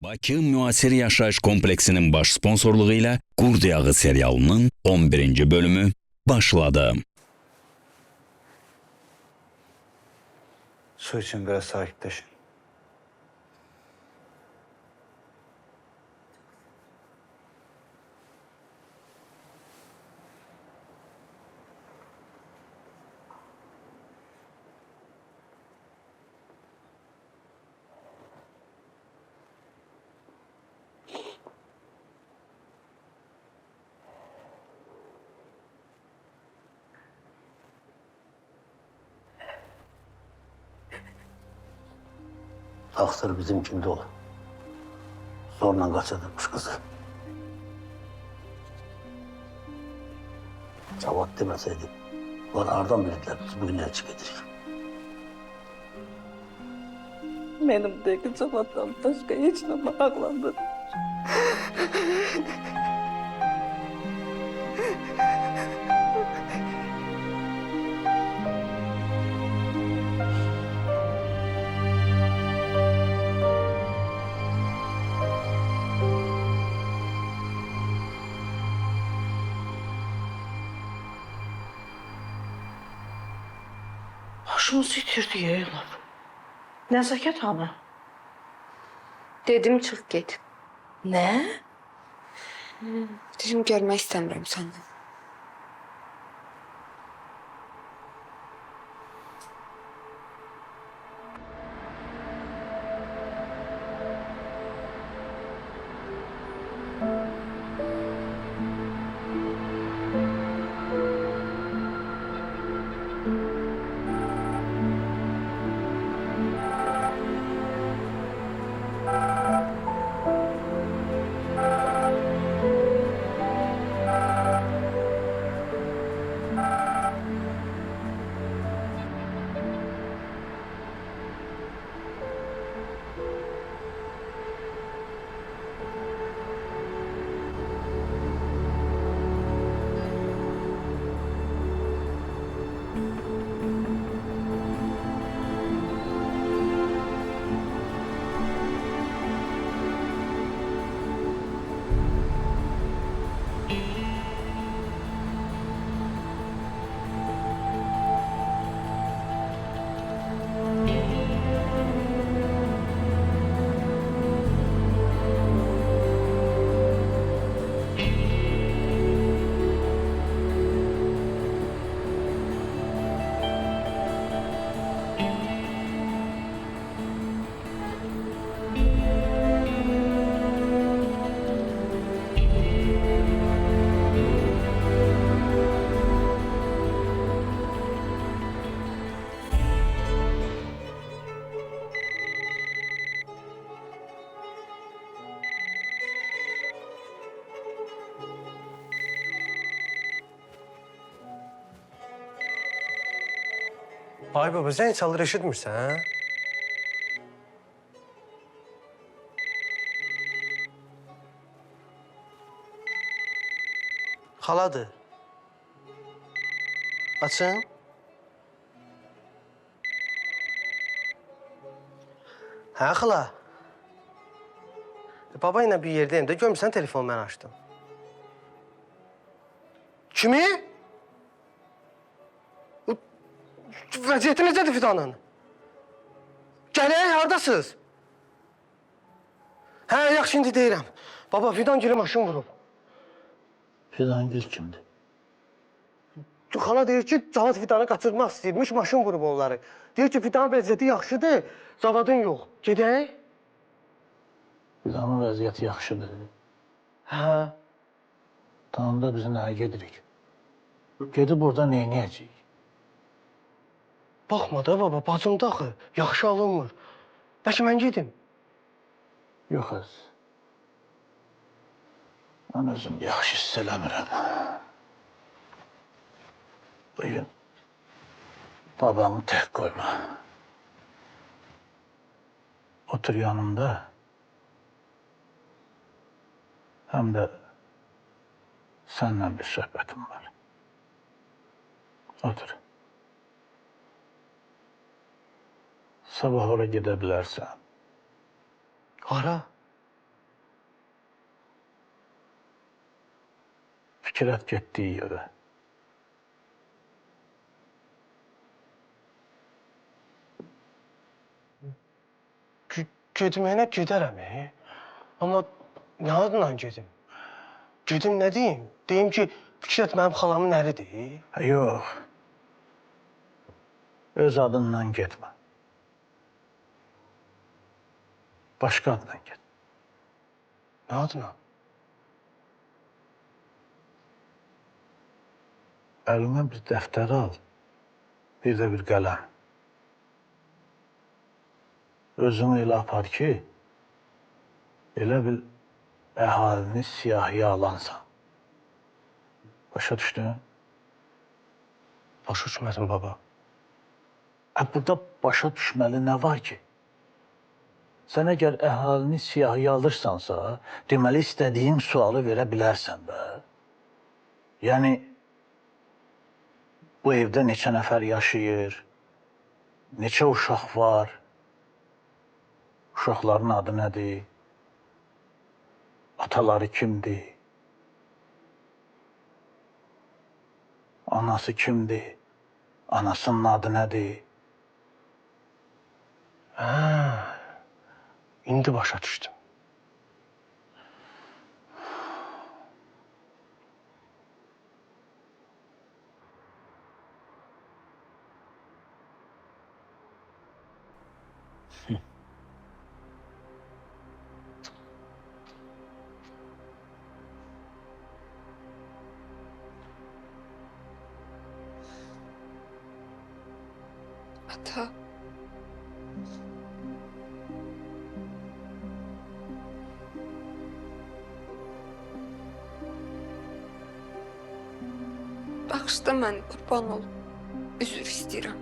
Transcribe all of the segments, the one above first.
Bakı Müasir Yaşayış Kompleksinin baş sponsorluğu ile Qurd Yağı serialının 11. bölümü başladı. Su için biraz sakitleşin. Aksır bizim kimde o. Zorla kaçırılmış kızı. Cevap demeseydik, onlardan bildiler biz bugün elçik edirik. Benimdeki cevaptan başka hiç ne maraqlandı. Başımızı yitirdi ya Elif. Nezaket hanı. Dedim çık git. Ne? Dedim görmək istəmirəm səndən. Ay baba sen çalır eşitmirsən, ha? Xaladır. Açın. Hə xala. Baba ilə bir yerdəyim də görmürsən telefonu mən açdım. Kimi? Vəziyyəti necədir Fidanın? Gələk, haradasınız? Hə, yaxşı, indi deyirəm. Baba, Fidan gülü maşın vurub. Fidangil kimdi? Xala deyir ki, Cavad Fidanı qaçırmaq istəyirmiş, maşın vurub onları. Deyir ki, Fidanın vəziyyəti yaxşıdır, Zavadın yox. Gedək? Fidanın vəziyyəti yaxşıdır. Hə. Tamam da biz nəyə gedirik? Gedib burada neyniyəcəyik? Baxma da baba, bacımda axı, yaxşı alınmır. Bəlkə mən gedim? Yox az. Mən özüm yaxşı hiss eləmirəm. Bugün babamı tək qoyma. Otur yanımda. Həm də səninlə bir söhbətim var. Otur. Sabah ora gedə bilərsən. Hara? Fikrət getdiyi yerə. Getməyinə gedərəm, Amma nə adla gedim? Gedim nə deyim? Deyim ki, Fikrət mənim xalamın əridir. Yox. Öz adından getmə. Başqa adından get. Nə adına? Əlimə bir dəftər al, bir də bir qələm. Özünü elə apar ki, elə bil əhalini siyahıya alansan. Başa düşdün? Başa düşmədim, baba. Burada başa düşməli nə var ki? Sən əgər əhalini siyahıya alırsansa, deməli istədiyin sualı verə bilərsən də. Yəni, bu evdə neçə nəfər yaşayır, neçə uşaq var, uşaqların adı nədir, ataları kimdir, anası kimdir, anasının adı nədir? İndi başa düşdüm. Ata. Bağışla məni, qurban ol. Üzr istəyirəm.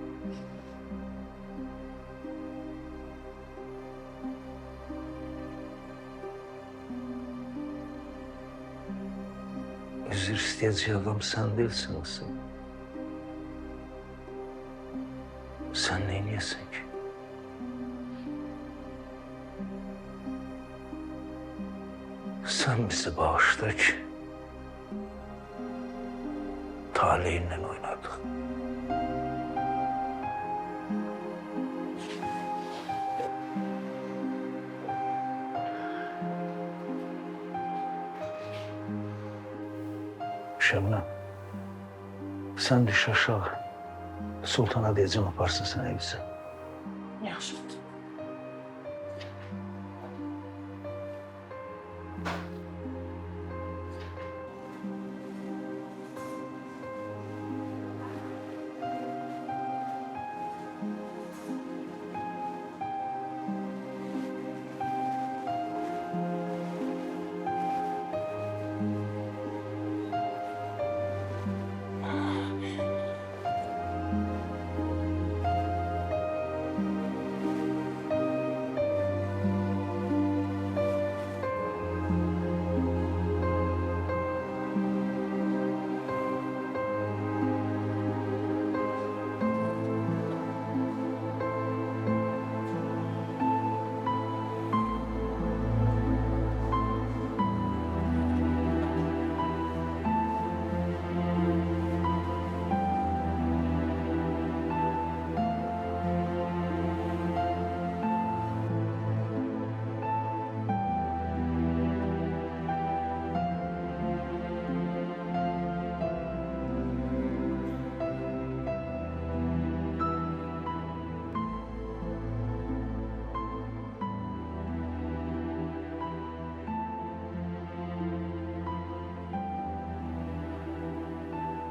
Üzr isteyeceği adam sen değilsin kızım. Sen neyleyesin ki? Sen bizi bağışla ki talihimle oynadık. Şebnem, sen düş aşağı. Sultana diyeceğim yaparsın sen evimize. Yaxşı.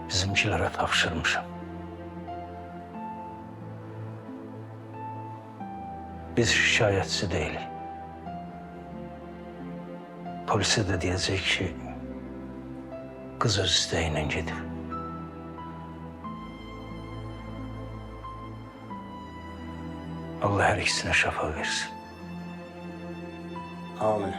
Bizimkilere tavşırmışım. Biz şikayetçi değil. Polise de diyecek ki kız öz isteğiyle gidip. Allah her ikisine şafa versin. Amin.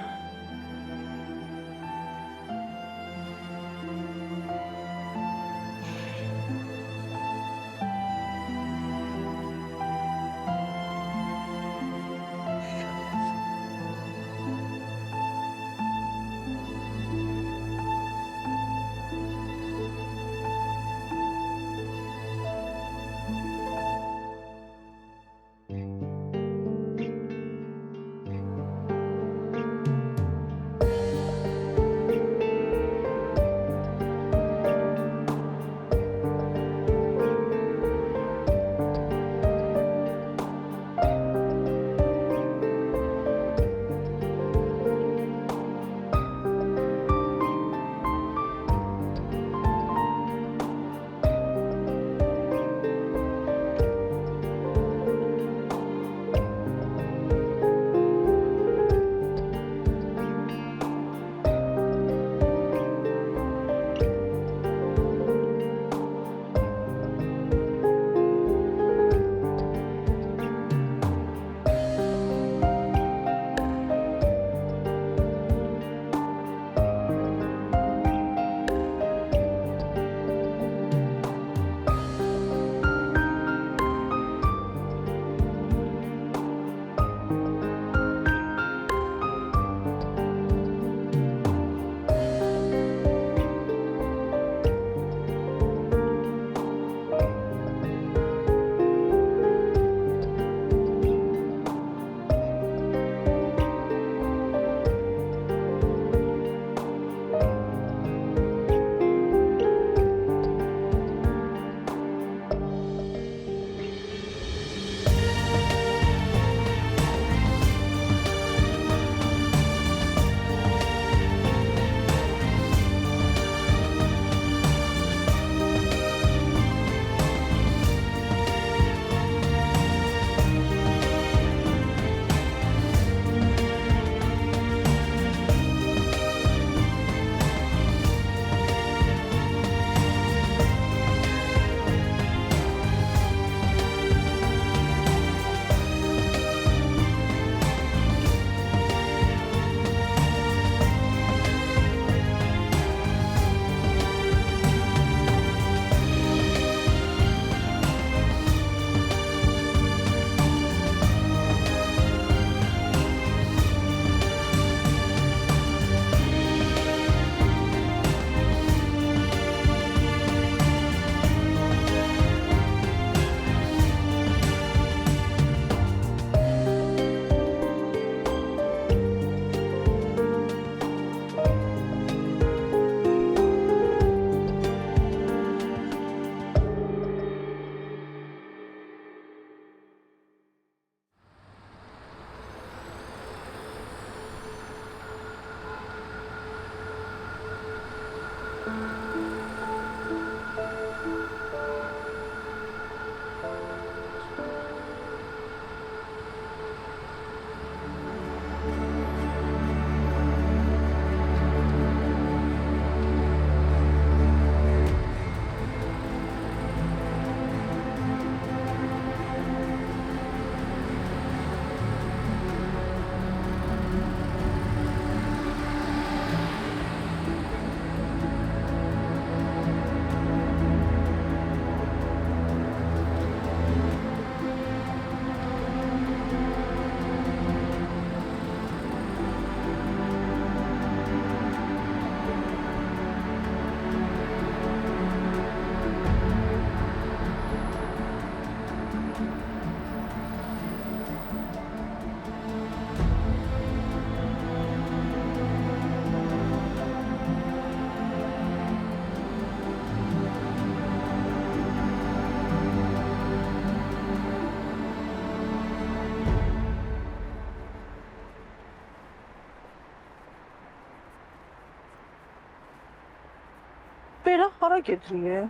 Belə hara gedirik?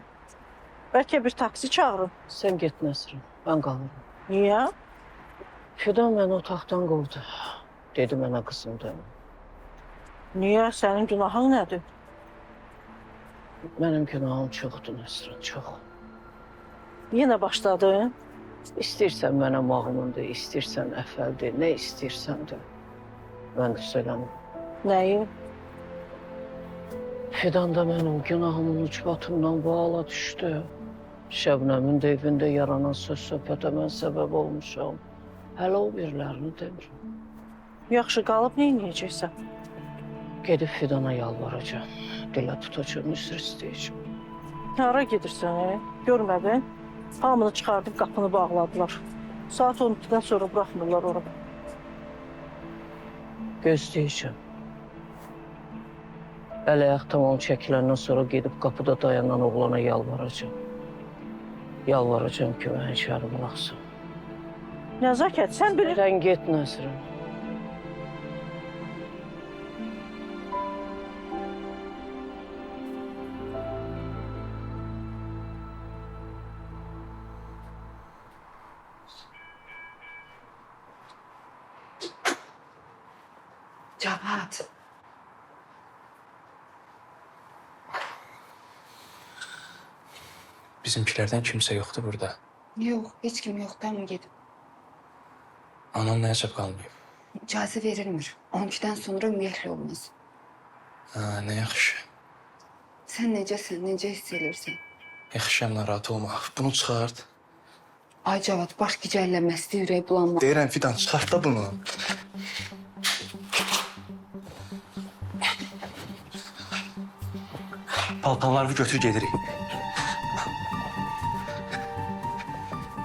Bəlkə bir taksi çağırın. Sən get Nəsrin, mən qalıram. Niyə? Fidan məni otaqdan qovdu. Dedi mənə qızım demə. Niyə? Sənin günahın nədir? Mənim günahım çoxdur Nəsrin, çox. Yenə başladın? İstəyirsən mənə mağlundur, istəyirsən əfəldir, nə istəyirsən də. Mən də söyləməm. Nəyi? Fidan da mənim günahımın ucbatından bu hala düşdü. Şəbnəmin də evində yaranan söz-söhbətə mən səbəb olmuşam. Hələ o birilərini demirəm. Yaxşı, qalıb neyniyəcəksən? Gedib Fidana yalvaracağam. Dilə tutacağım, üzr istəyəcəm. Hara gedirsən? Görmədin? Hamını çıxardıb qapını bağladılar. Saat 12-dən sonra buraxmırlar ora. Gözləyəcəm. Əl-ayaq tamam çəkiləndən sonra gedib qapıda dayanan oğlana yalvaracağım. Yalvaracağım ki, məni içəri buraxsın. Nəzakət, sən bilir... Sən get Nəsrin. Cavad. Bizimkilərdən kimsə yoxdur burada. Yok, hiç kim yok. Tamam gidip. Anam nə yaşab qalmayıb. İcazə verilmir. 12'den sonra ümumiyyətlə olmaz. Ha, nə yaxşı. Sen necəsən, necə hiss edirsən? Yaxşıyam, narahat olma. Bunu çıxart. Ay Cavad, baş gicəllənməsi, ürək bulanma. Deyirəm Fidan, çıxart da bunu. Paltarlarını götür gedirik.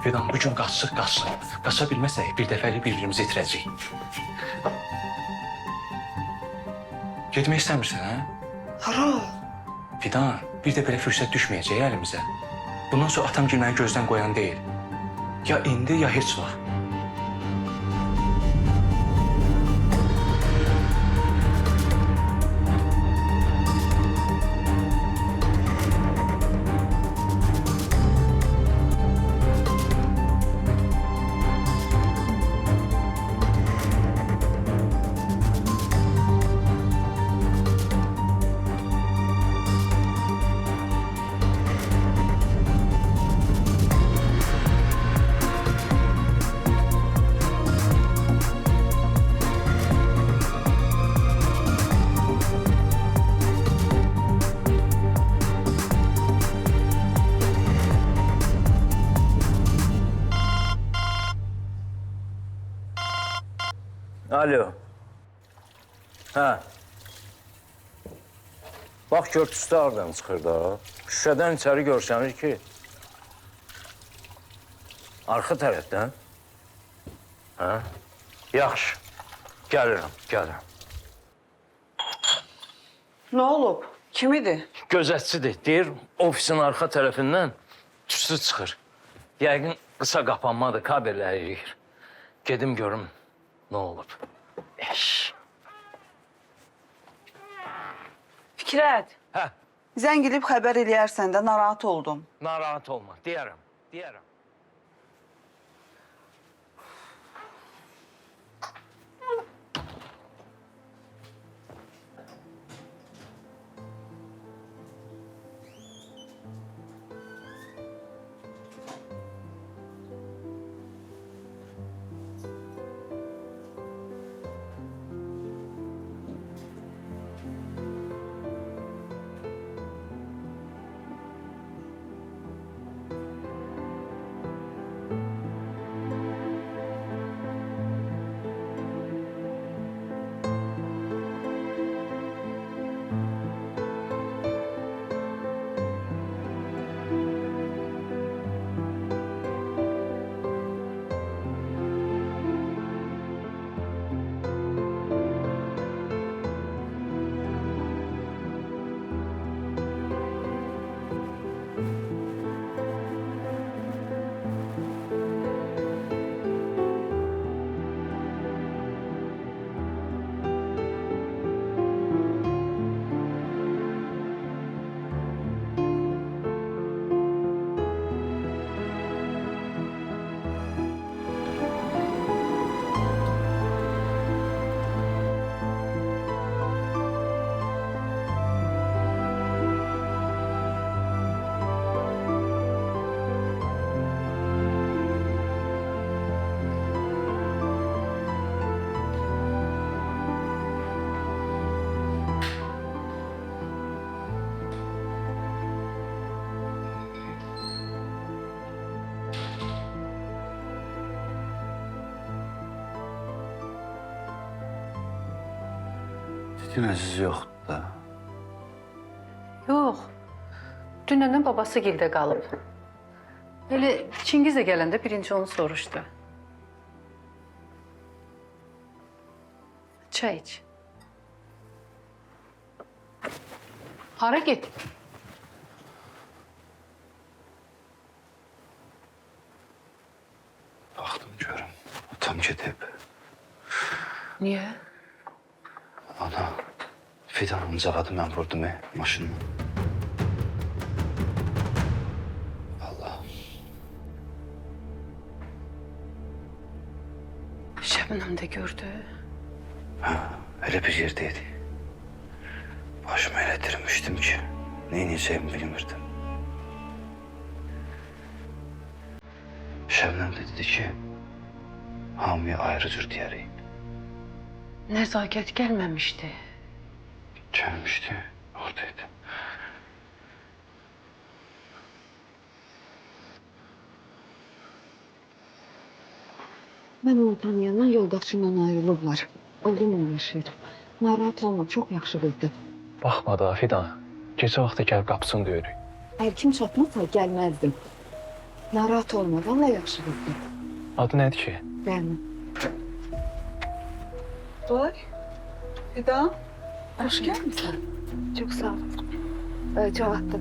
Fidan, bugün qaçsıq, qaçsıq. Qaça bilməsək, bir dəfəlik bir-birimizi itirəcəyik. Getmək istəmirsən, hə? Hara? Fidan, bir də belə fürsət düşməyəcək əlimizə. Bundan sonra atam gülməni gözdən qoyan deyil. Ya indi, ya heç vaxt. Alo. Hə. Bax, körtüsü oradan çıxır da. Şüşədən içəri görsənir ki, arxa tərəfdən. Hə? Yaxşı. Gəlirəm, gəlirəm. Nə olub? Kim idi? Gözətçidir. Deyir, ofisin arxa tərəfindən tüstü çıxır. Yəqin qısa qapanmadır, kabelləri yiyir. Gedim görüm nə olub. Eş. Fikrət, Hə, zəng edib xəbər eləyərsən də narahat oldum. narahat olma. Deyərəm, deyərəm. Fikrin əziz yoxdur da. Yox. Dünəndən babası gildə qalıb. Elə Çingiz də gələndə birinci onu soruşdu. Çay iç. Hara get? Baxdım görüm. Atam gedib. Niyə? Ana, Fidan cağadı mən vurdum maşınla. Allah. Şəbnəm də gördü. Ha, öyle bir yerdeydi. Başımı elə dirmişdim ki, neyniyeceğimi bilmirdim. Şebnem de dedi ki, hamıya ayrı cür diyərək. Nəzakət gəlməmişdi. Gelmişti, oradaydı. Mən onu tanıyandan yoldaşımla ayrılıblar. Oğlumla yaşayır. Narahat olma, çok yaxşı bildi. Baxma da Fidan. Gecə vaxtı gəl qapısını döyürük. Eğer kim çatmazsa gelmezdim. Narahat olma, vallahi yaxşı bildi. Adı nədir ki? Gelme. Vay. Fidan. Hoş gelmişsin. Çok sağ ol. Cevaptı.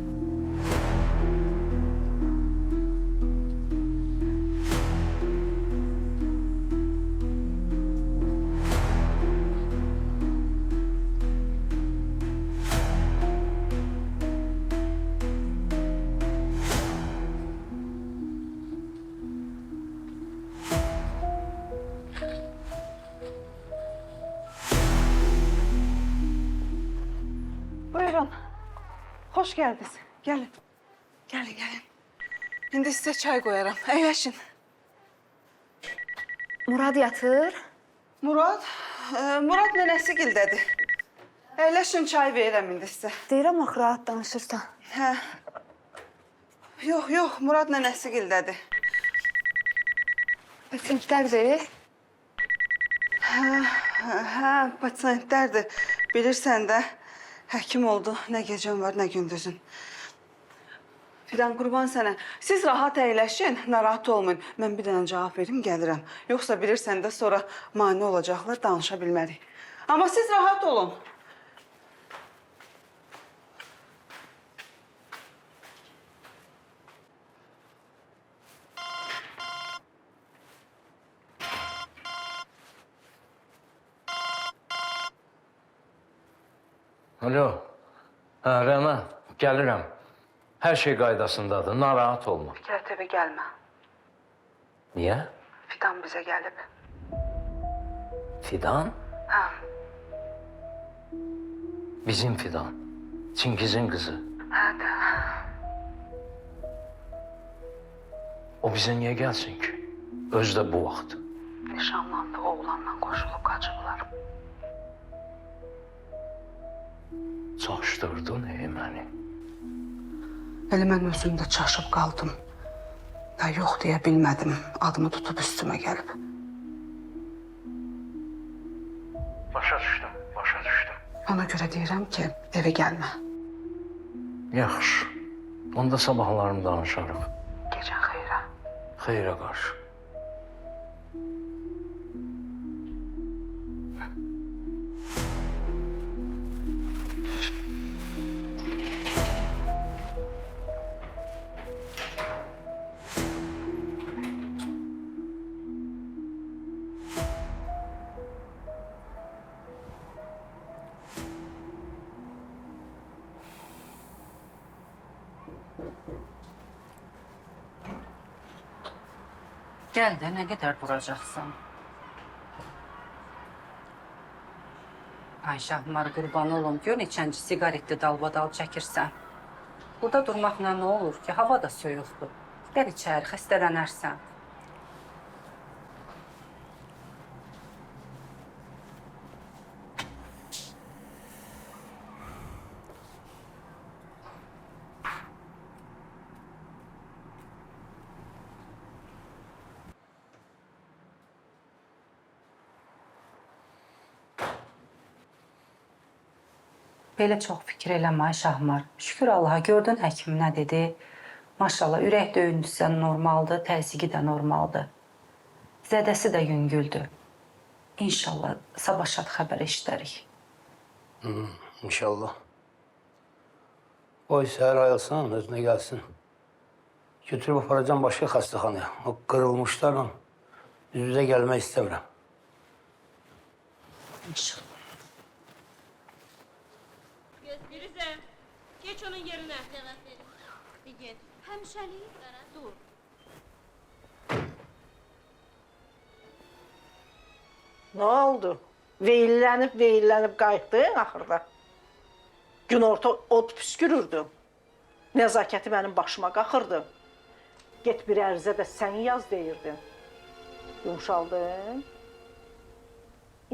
Buyurun. Hoş geldiniz. Gelin. Gelin gelin. Şimdi size çay koyarım. Əyləşin. Murad yatır. Murat nənəsi gildədir. Əyləşin çay verirəm indi sizə. Deyirəm axı rahat danışırsan. Hə. Yox, Murad nənəsi gildədir. Pasientlərdir. Hə, pasientlərdir. Bilirsən də, həkim oldu. Nə gecən var, nə gündüzün. Fidan, qurban sənə. Siz rahat əyləşin, narahat olmayın. Mən bir dənə cavab verim, gəlirəm. Yoxsa bilirsən də sonra mane olacaqlar, danışa bilmərik. Amma siz rahat olun. Alo. Hə, Rəmə, gəlirəm. Hər şey qaydasındadır, narahat olma. Fikrət evə gəlmə. Niyə? Fidan bizə gəlib. Fidan? Hə. Bizim Fidan. Çingizin qızı. Hə də. O bizə niyə gəlsin ki? Özü də bu vaxt. Nişanlandı, oğlanla qoşulub qaçıblar. Çaşdırdın məni. Elə mən özüm də çaşıb qaldım. Ya yox deyə bilmədim. Adımı tutub üstümə gəlib. Başa düşdüm, başa düşdüm. Ona görə deyirəm ki, evə gəlmə. Yaxşı. Onda sabahlarını danışarıq. Gecən xeyrə. Xeyrə qarşı. Gəl də nə qədər duracaqsan? Ay Şahmar, qurban olum, gör neçənci siqaretli dalbadal çəkirsən. Burada durmaqla nə olur ki, hava da soyuqdur. Gəl içəri, xəstələnərsən. Belə çox fikir eləmə ay Şahmar. Şükür Allaha, gördün həkim nə dedi? Maşallah, ürək döyüntüsü də normaldır, təzyiqi də normaldır. Zədəsi də yüngüldür. İnşallah sabah şad xəbər eşidərik. İnşallah. Qoy səhər ayılsın, özünə gəlsin. Götürüb aparacağım başqa xəstəxanaya. O qırılmışlarla üz-üzə gəlmək istəmirəm. İnşallah. Firuzə, geç onun yerinə. Cavab verin. Get. Həmşəlik, dur. Nə oldu? Veylənib qayıtdın axırda. Günorta od püskürürdün. Nəzakəti mənim başıma qaxırdı. Get bir ərizə də sən yaz deyirdin. Yumşaldın.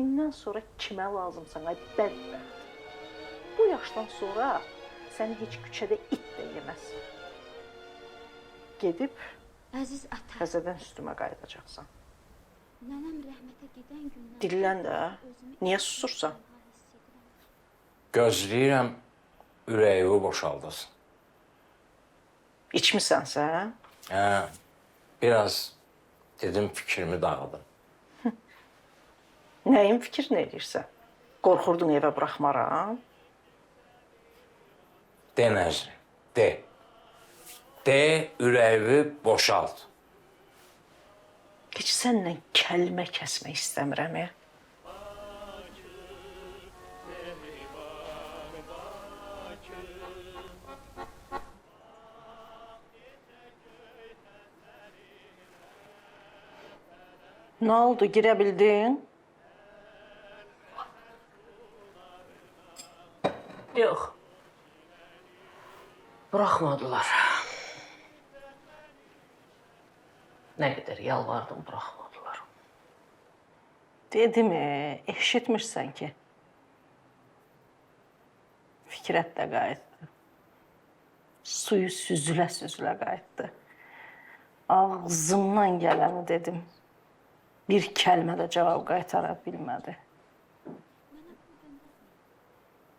İndən sonra kimə lazımsan, ay bədbəxt. Bu yaşdan sonra səni heç küçədə it də yeməz. Gedib Əziz ata, təzədən üstümə qayıdacaqsan. nənəm rəhmətə gedən gündən... Dillən də, niyə susursan? Gözləyirəm ürəyimi boşaldasın. İçmisənsə? Hə, biraz dedim fikrimi dağıdım. Nəyin fikrini eləyirsən? Qorxurdun evə buraxmaram. De Nəzrin, de. De, ürəyimi boşalt. Heç səndən kəlmə kəsmək istəmirəm. Nə oldu, girə bildin? Yox. Buraxmadılar. Nə qədər yalvardım, buraxmadılar. Dedim, eşitmirsən ki. Fikrət də qayıtdı. Suyu süzülə-süzülə qayıtdı. Ağzımdan gələni dedim. Bir kəlmə də cavab qaytara bilmədi.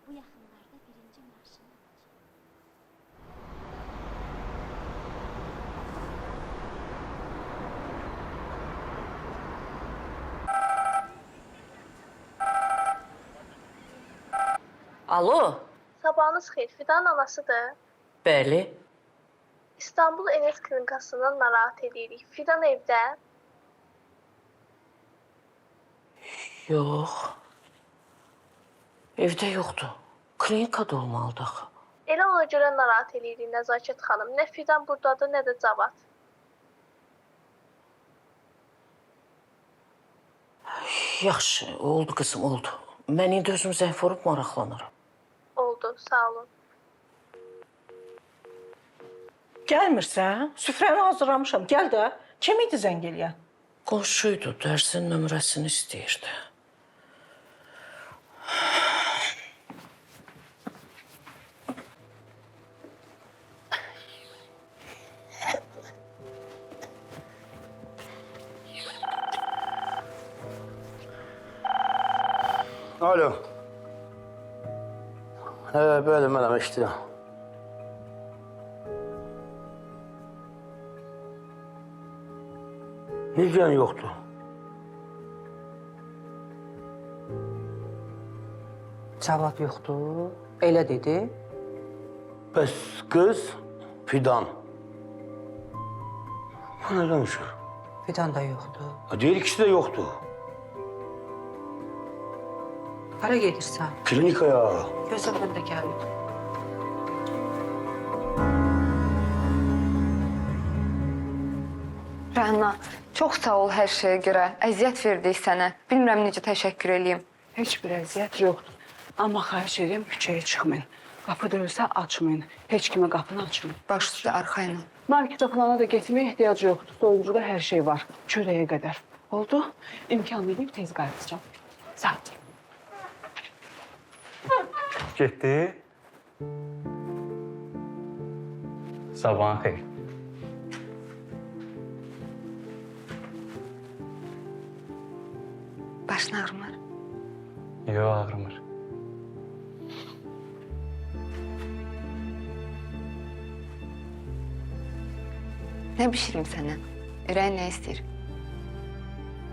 Bu yaxınlarda birinci marşını Alo, Sabahınız xeyir, Fidan anasıdır. bəli. İstanbul Enes Klinikasından narahat edirik. Fidan evdə. Yox. Evdə yoxdur. Klinikada olmalıdır axı. Elə ona görə narahat edirik Nəzakət xanım. Nə Fidan burdadır, nə də Cavad. Yaxşı, oldu qızım, oldu. Mən indi özüm zəng vurub maraqlanıram. Oldu, sağ olun. Gəlmirsən? Süfrəni hazırlamışam. Gəl də. Kim idi zəng eləyən? Qonşuydu, dərsin nömrəsini istəyirdi. Alo. Bəli, mənəm, eşidirəm. Necə yoxdur? Cavab yoxdur. Elə dedi. Bəs qız Fidan. Bu nə danışır? Fidan da yoxdur. Deyir, ikisi də yoxdur. Hara gedirsən? Klinikaya. Gözlə, mən də gəlim. Rəhna, çox sağ ol hər şeyə görə. Əziyyət verdik sənə. Bilmirəm necə təşəkkür eləyim. Heç bir əziyyət yoxdur. Amma xahiş edirəm küçəyə çıxmayın. Qapı döyülsə açmayın. Heç kimə qapını açmayın. Baş üstə arxayın ol. Marketoflana da getməyə ehtiyac yoxdur. Soyucuda hər şey var. Çörəyə qədər. Oldu? İmkan verib tez qayıtacağam. Sağ ol. Getdi. Sabahın xeyir. Başın ağrımır. Yox, ağrımır. Nə bişirim sənə? Ürəyin nə istəyir?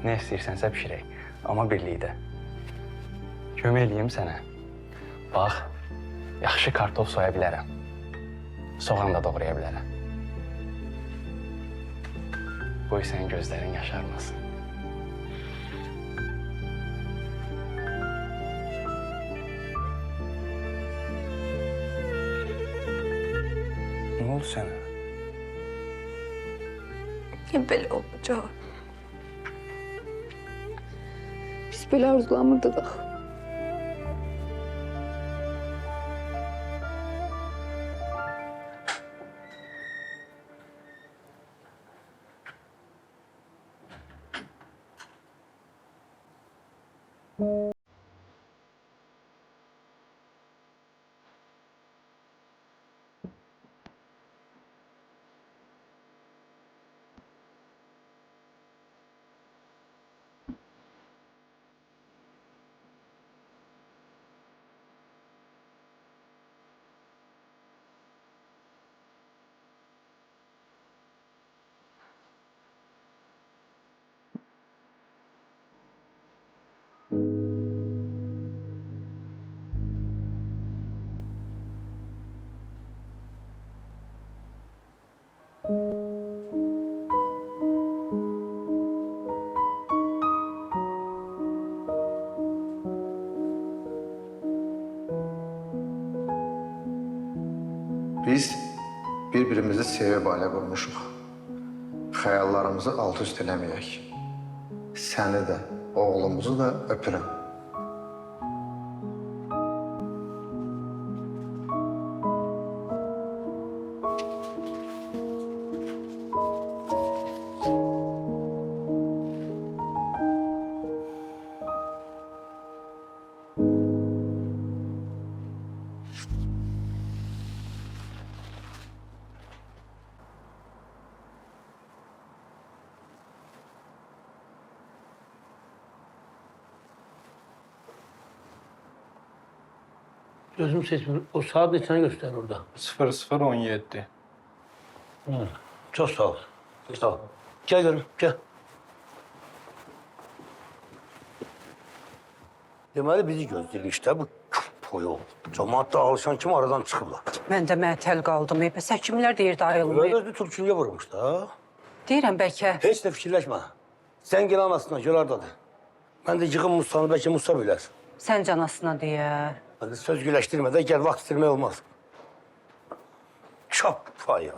Nə istəyirsənsə bişirək, amma birlikdə. Kömək eləyim sənə. Bax, yaxşı kartof soya bilərəm. Soğan da doğraya bilərəm. Qoy sənin gözlərin yaşarmasın. Nə oldu sənə? Niyə belə olacaq? Biz belə arzulamırdıq axı. Biz bir-birimizi sevib ailə qurmuşuq. Xəyallarımızı alt-üst eləməyək. Səni də, oğlumuzu da öpürəm. Gözüm seçmir. O saat neçəni göstərir orada? 00:17. Çok sağ ol. Çok sağ ol. Gel görüm, gel. Deməli bizi gözləyir işte bu poyu. Cemaat da alışan kim aradan çıxıblar. Mən də məətəl qaldım. Bəs həkimlər deyirdi ayılmayıb. Öyle bir Türkçüye vurmuş da. Deyirəm bəlkə. Heç də fikirləşmə. Sən gel anasına, gel oradadır. Ben de yığım Musa'nı belki Musa bilər. Sən canasına deyə. Hadi söz güləşdirmə də gel vaxt itirmək olmaz. Çap pay.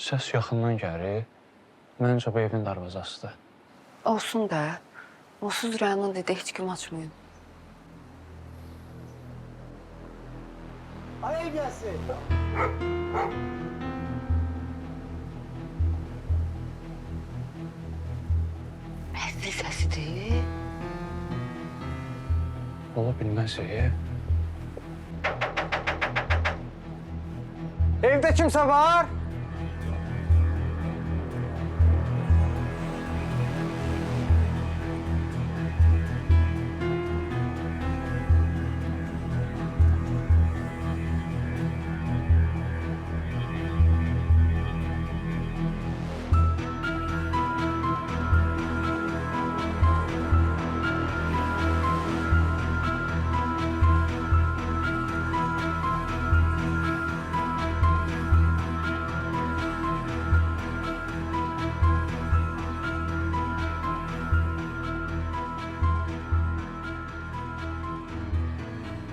Səs yaxından gəlir. Məncə bu evin darvazasıdır. Olsun da. Onsuz Rəyanın dedi heç kim açmayın. Ay gelsin. Zil səsidir. Ola bilməz. Evde kimse var?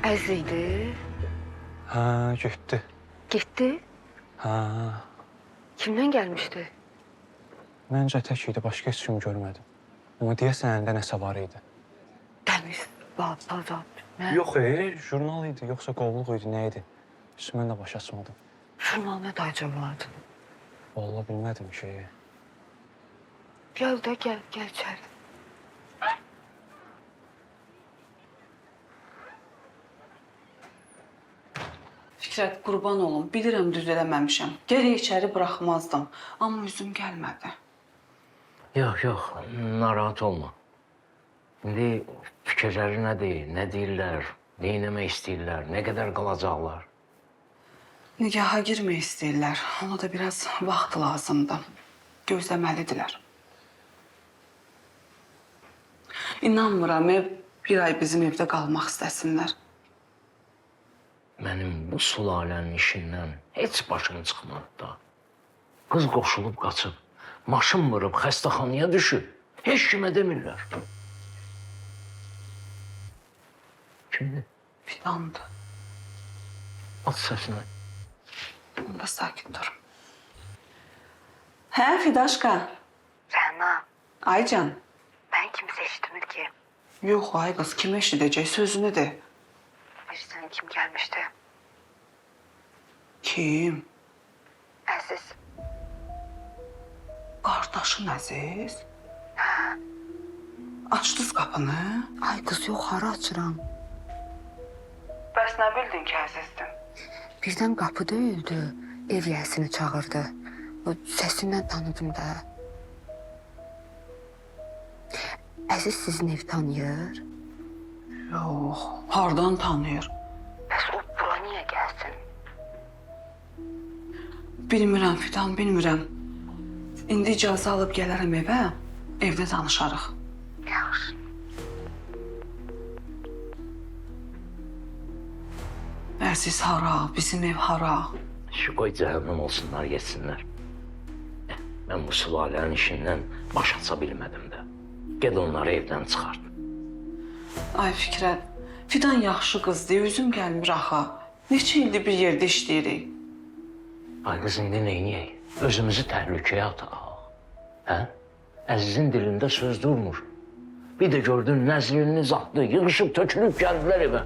Əziz idi. Hə, getdi. Getdi. Hə. Kimdən gəlmişdi? Məncə tək idi, başqa heç kimi görmədim. Amma deyəsən əlində nəsə var idi. Təmiz, azad. Yox, jurnal idi, yoxsa qovluq idi, nə idi? Mən də başa açmadım. Jurnal nə dayıca vardı? Vallahi bilmədim ki. Gəl də, gəl içəri. Fikrət, qurban olum. Bilirəm düz eləməmişəm. Geri içəri buraxmazdım. Amma üzüm gəlmədi. Yox, narahat olma. İndi fikirləri nədir, nə deyirlər, nə etmək istəyirlər, nə qədər qalacaqlar? Nigaha girmək istəyirlər. Ona da biraz vaxt lazımdır. Gözləməlidirlər. İnanmıram, bir ay bizim evdə qalmaq istəsinlər. Mənim bu sulalənin işindən heç başım çıxmadı da. Qız qoşulub qaçıb, maşın vurub, xəstəxanaya düşüb. Heç kimə demirlər. Kimdir? Fidandır. At səsini. Onda sakin dur. Hə, Fidaşka? Rəna, Aycan. mən kimsə eşitmir ki. Yox, ay qız, kim eşidəcək? Sözünü de. Bilirsən kim gəlmişdi? Kim? Əziz. Qardaşın Əziz? Açdınız qapını? Ay qız, yox, hara açıram? Bəs nə bildin ki, Əzizdir? Birdən qapı döyüldü, ev yəsini çağırdı. O səsindən tanıdım da. Əziz sizin evi tanıyır? Yox, hardan tanıyır? Bəs o bura niyə gəlsin? Bilmirəm Fidan, bilmirəm. İndi icazə alıb gələrəm evə, evdə danışarıq. Yaxşı. Əziz hara, bizim ev hara? Şu qoy cəhənnəm olsunlar, geçsinlər. Mən bu sülalənin işindən baş aça bilmədim də. Ged onları evdən çıxart. Ay Fikrət, Fidan yaxşı qızdır, üzüm gəlmir axı. Neçə ildir bir yerdə işləyirik. Ay qız, indi neyniyək? Özümüzü təhlükəyə ataq. Hə? Əzizin dilində söz durmur. Bir də gördün, nəzlini zatlı, yığışıb tökülüb gəldilər evə.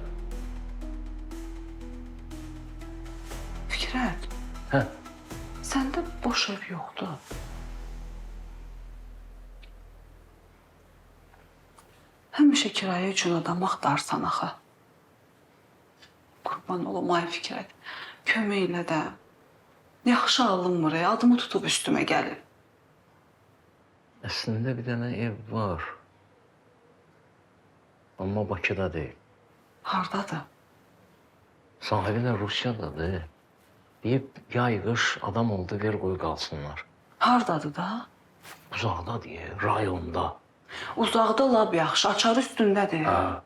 Fikrət, Hə? səndə boş ev yoxdur. Həmişə kirayə üçün adam axtarsan axı. Qurban olum, ay Fikrət. Kömək elə də. Yaxşı alınmır, adımı tutub üstümə gəlir. Əslində bir dənə ev var. Amma Bakıda deyil. Hardadır? Sahibi də Rusiyadadır. Deyib, yay qış adam oldu, ver qoy qalsınlar. Hardadır da? Uzaqda deyir, rayonda. Uzaqda lab yaxşı, açar üstündədir. Hə.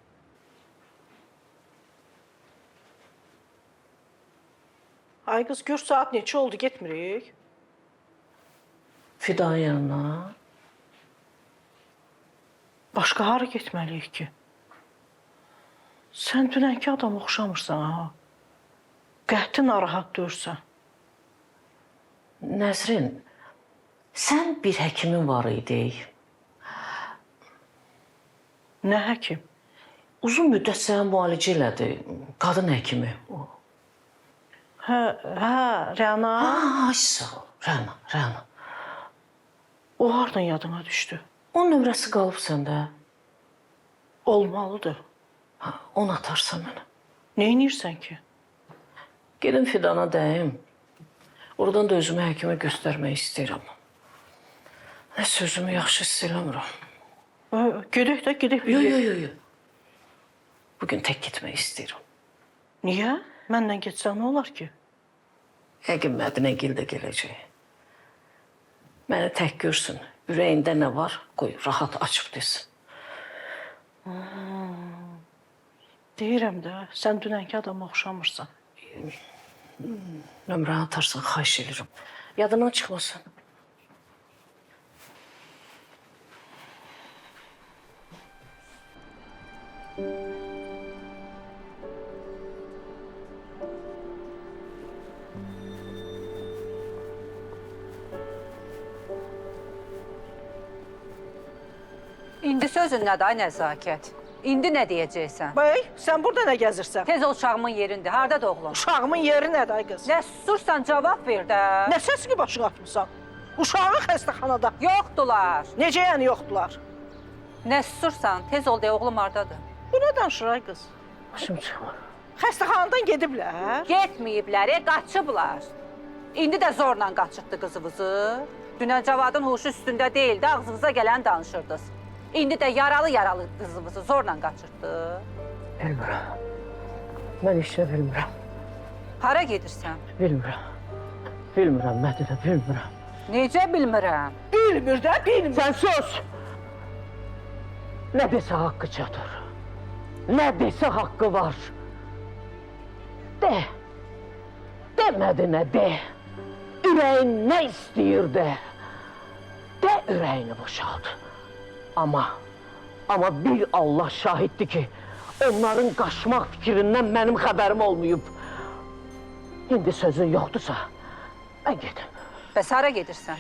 Ay qız, gör saat neçə oldu, getmirik? Fidan yanına. Başqa hara getməliyik ki? Sən dünənki adam oxşamırsan ha. Qəti narahat dursan. Nəzrin, sən bir həkimin var idi. Nə həkim? Uzun müddət səni müalicə elədi. Qadın həkimi. Hə, Rəna. Ay sağ ol, Rəna. O hardan yadına düşdü? Onun nömrəsi qalıb səndə. Olmalıdır. Onu atarsan mənə. Neynirsən ki? Gedim Fidana dəyim. Oradan da özümü həkimə göstərmək istəyirəm. Nə sözümü yaxşı hiss eləmirəm. Gedək də, gedək. Yox. Bugün tək getmək istəyirəm. Niyə? Mənlə getsən nə olar ki? Həkim Mədinəgil də gələcək. Məni tək görsün. Ürəyində nə var, qoy, rahat açıb desin. Deyirəm də, sən dünənki adama oxşamırsan. Nömrəni atarsan, xahiş edirəm. Yadından çıxmasın. İndi sözün nədir ay nəzakət? İndi nə deyəcəksən? Bey, sən burada nə gəzirsən? Tez ol uşağımın yerində. Hardadır oğlum? Uşağımın yeri nədir ay qız? Nə susursan cavab ver də. Nə səsli başına atmısan? Uşağın xəstəxanada. Yoxdular. Necə yəni yoxdular? Nə susursan? Tez ol de oğlum hardadır? Bu nə danışır ay qız? Başım çıxmır. Xəstəxanadan gediblər. Getməyiblər, qaçıblar. İndi də zorla qaçırtdı qızımızı. Dünən Cavadın huşu üstündə deyildi, ağzınıza gələn danışırdınız. İndi də yaralı qızımızı zorla qaçırtdı. Bilmirəm. Mən işlə bilmirəm. Hara gedirsən? Bilmirəm. Bilmirəm, Mədinə, bilmirəm. Necə bilmirəm? Bilmir də, bilmir. Sən sus! Nə desə haqqı çatır. Nə desə haqqı var. De. De Mədinə, de. Ürəyin nə istəyir de. De ürəyini boşalt. Amma bir Allah şahiddir ki, onların qaçmaq fikrindən mənim xəbərim olmayıb. İndi sözün yoxdursa, mən gedim. Bəs hara gedirsən?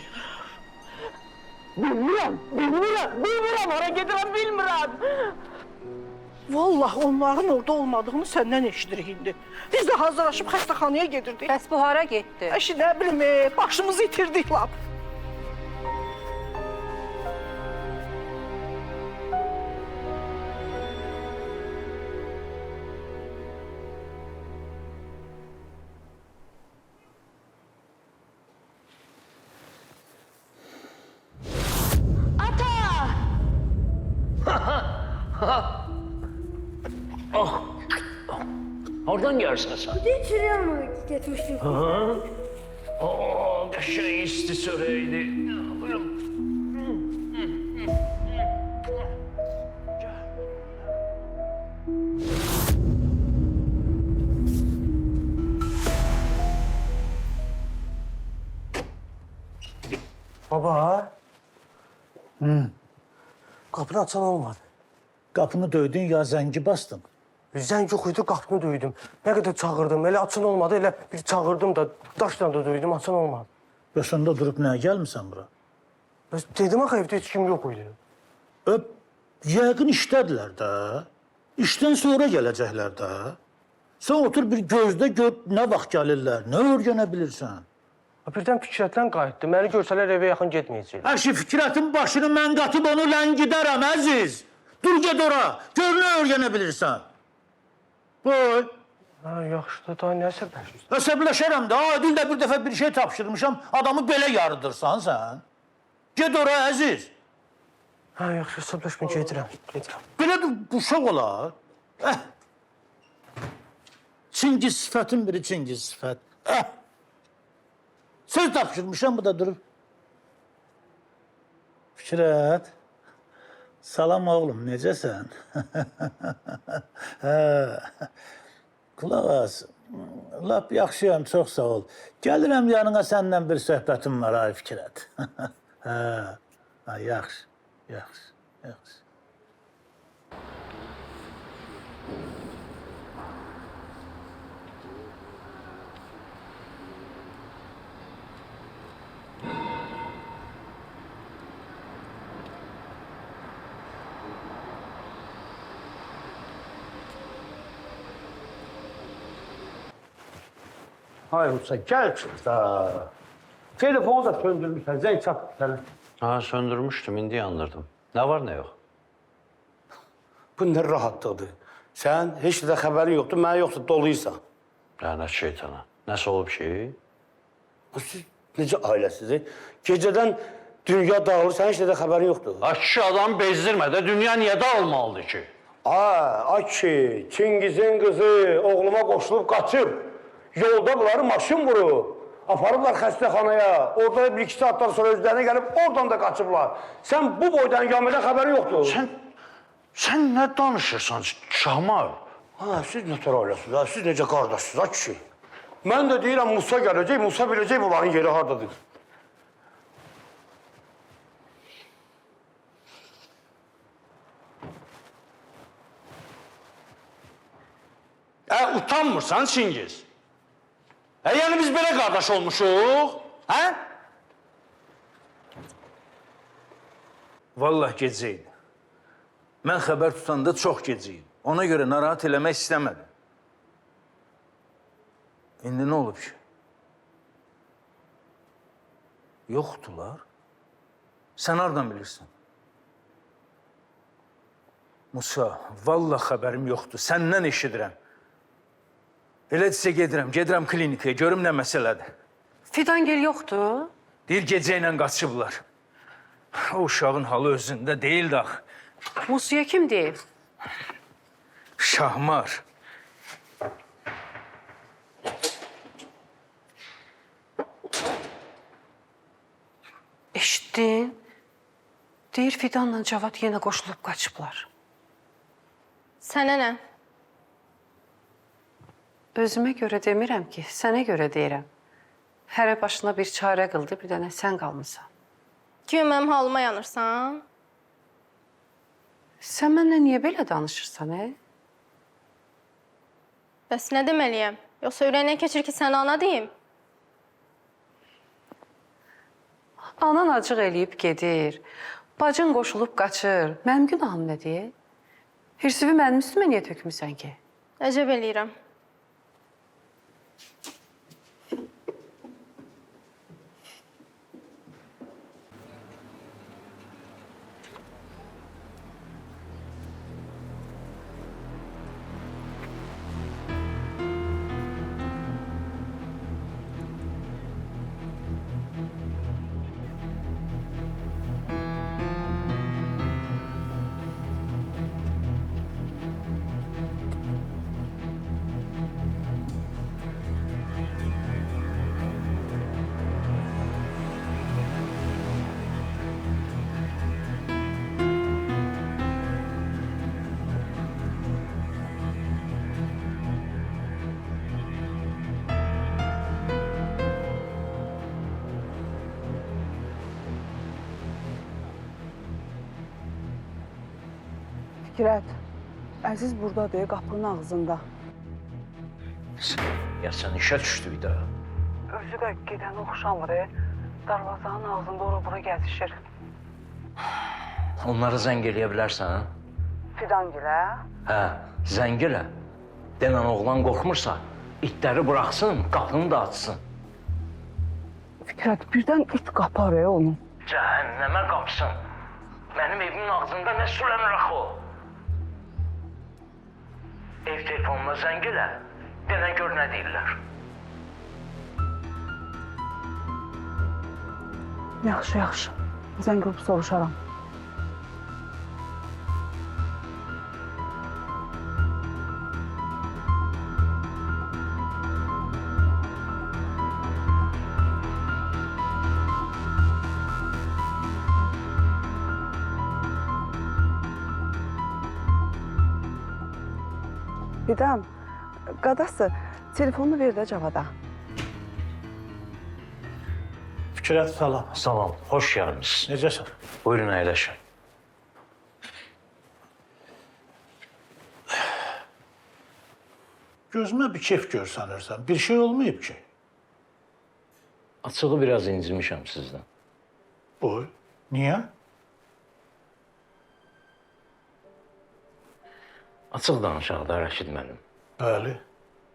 Bilmirəm, hara gedirəm, bilmirəm. Vallahi onların orada olmadığını səndən eşidirik indi. Biz də hazırlaşıb xəstəxanaya gedirdik. Bəs bu hara getdi? Əşi, nə bilim, başımızı itirdik lap. Oradan gəlirsən sən? Çürüyəmə getmişdim. Qəşəng isti çörəkdi. Buyurun. Baba. Qapını açan olmadı. Qapını döydün ya zəngi bastın? Zəng yox idi, qapını döydüm. Nə qədər çağırdım, elə açan olmadı, elə bir çağırdım da, daşla da döydüm, açan olmadı. Bəs onda durub nəyə gəlmisən bura? Bəs dedim axı, evdə heç kim yox idi. Yəqin işdədirlər də. İşdən sonra gələcəklər də. Sən otur bir gözdə gör nə vaxt gəlirlər, nə öyrənə bilirsən. Birdən Fikrətdən qayıtdı, məni görsələr evə yaxın getməyəcəklər. Hər şey Fikrətin başını mən qatıb onu ləngidərəm, əziz. Dur ged ora, gör nə öyrənə bilirsən. Boy. Yaxşıdır, daha nə əsəbləşirsən? Əsəbləşərəm də, Adil də bir dəfə bir şey tapşırmışam, adamı belə yarıdırsan sən. Ged ora, əziz. Yaxşı, əsəbləşmə, gedirəm. Belə uşaq olar. Çingiz sifətin biri Çingiz sifət. Söz tapşırmışam, bu da durub. Fikrət. Salam oğlum, necəsən? Qulaq as, lap yaxşıyam, çox sağ ol. Gəlirəm yanına səndən bir söhbətim var, ay Fikrət. Yaxşı, yaxşı, yaxşı. Hay Musa, gel çık da. Telefonu da söndürmüşsən, zəng çatdı sənə. Ha, söndürmüştüm, indi yandırdım. Ne var ne yok? Bu nə rahatlıqdır. Sən heç də xəbərin yoxdur, mənə yoxdur, doluysan. Lənət şeytana. Nəsə olub şey? Siz necə ailəsiz? Gecədən dünya dağılır, sən heç də xəbərin yoxdur. Kişi adam bezdirmə də, dünya niyə dağılmalıdır ki? Ay ki, Çingizin qızı oğluma qoşulub qaçıb. Yolda bunları maşın vurub. Aparıblar xəstəxanaya. Orada bir-iki saatdan sonra özlərinə gəlib, oradan da qaçıblar. Sən bu boydan gəmədə xəbərin yoxdur. Sən nə danışırsan Şahmar? Siz nətər ailəsiniz, siz necə qardaşsınız, kişi? Mən də deyirəm, Musa gələcək, Musa biləcək bunların yeri haradadır. Utanmırsan Çingiz? Yəni biz belə qardaş olmuşuq, hə? Vallahi gecə idi. Mən xəbər tutanda çox geciyim. Ona görə narahat eləmək istəmədim. İndi nə olub ki? Yoxdular. Sən hardan bilirsən? Musa, vallah xəbərim yoxdur. Səndən eşidirəm. Elədirsə gedirəm klinikaya, görüm nə məsələdir. Fidangel yoxdur. Deyir gecə ilə qaçıblar. O uşağın halı özündə deyildi axı. Musiyə kim deyib? Şahmar. Eşitdin? Deyir Fidanla Cavad yenə qoşulub qaçıblar. Sənə nə? Özümə görə demirəm ki, sənə görə deyirəm. Hərə başına bir çarə qıldı, bir dənə sən qalmısan. Ki, mənim halıma yanırsan? Sən mənlə niyə belə danışırsan, Bəs nə deməliyəm? Yoxsa ürəyinə keçir ki, sənə ana deyim? Anan acıq eləyib gedir. Bacın qoşulub qaçır. Mənim günahım nədir? Hirsivi mənim üstümə niyə tökmüsən ki? Əcəb eləyirəm. Fikrət, Əziz buradadır, qapının ağzında. Ya sən işə düşdü bir daha. Özü də gedən oxşamır. Darvazanın ağzında ora-bura gəzişir. Onları zəng eləyə bilərsən? Fidangilə? Hə, zəng elə. Denən oğlan qorxmursa, itləri buraxsın, qapını da açsın. Fikrət, birdən it qapar onu. Cəhənnəmə qapsın. Mənim evimin ağzında nə sürənir axı o? Ev telefonuna zəng elə, denən gör nə deyirlər. Yaxşı, yaxşı. Zəng qrup soruşaram. Fidan, qadası, telefonunu ver də Cavada. Fikrət, salam. Salam, xoş gəlmişsiniz. Necəsən? Buyurun, əyləşin. Gözümə bir kef görsənirsən. Bir şey olmayıb ki. Açığı biraz incimişəm sizdən. Boy, niyə? Açıq danışaq da, Rəşid mənim. Bəli.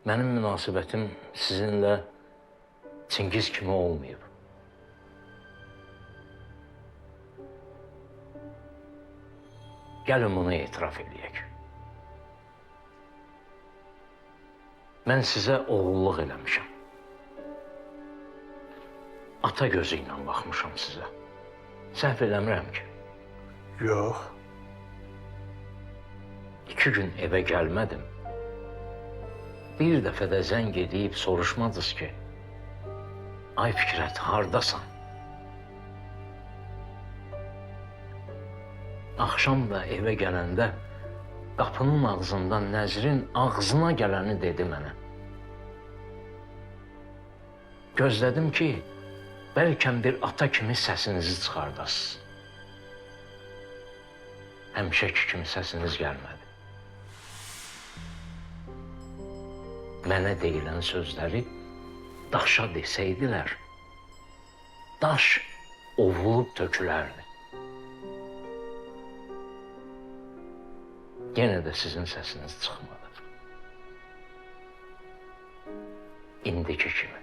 Mənim münasibətim sizinlə Çingiz kimi olmayıb. Gəlin bunu etiraf edəyək. Mən sizə oğulluq eləmişəm. Ata gözü ilə baxmışam sizə. Səhv eləmirəm ki. Yox. 2 gün evə gəlmədim. Bir dəfə də zəng edib soruşmadınız ki, ay Fikrət, hardasan? Axşam da evə gələndə qapının ağzından Nəzrin ağzına gələni dedi mənə. Gözlədim ki, bəlkə bir ata kimi səsinizi çıxardasınız. Həmişəki kimi səsiniz gəlmədi. Mənə deyilən sözləri daşa desəydilər, daş ovulub tökülərdi. yenə də sizin səsiniz çıxmadı. İndiki kimi.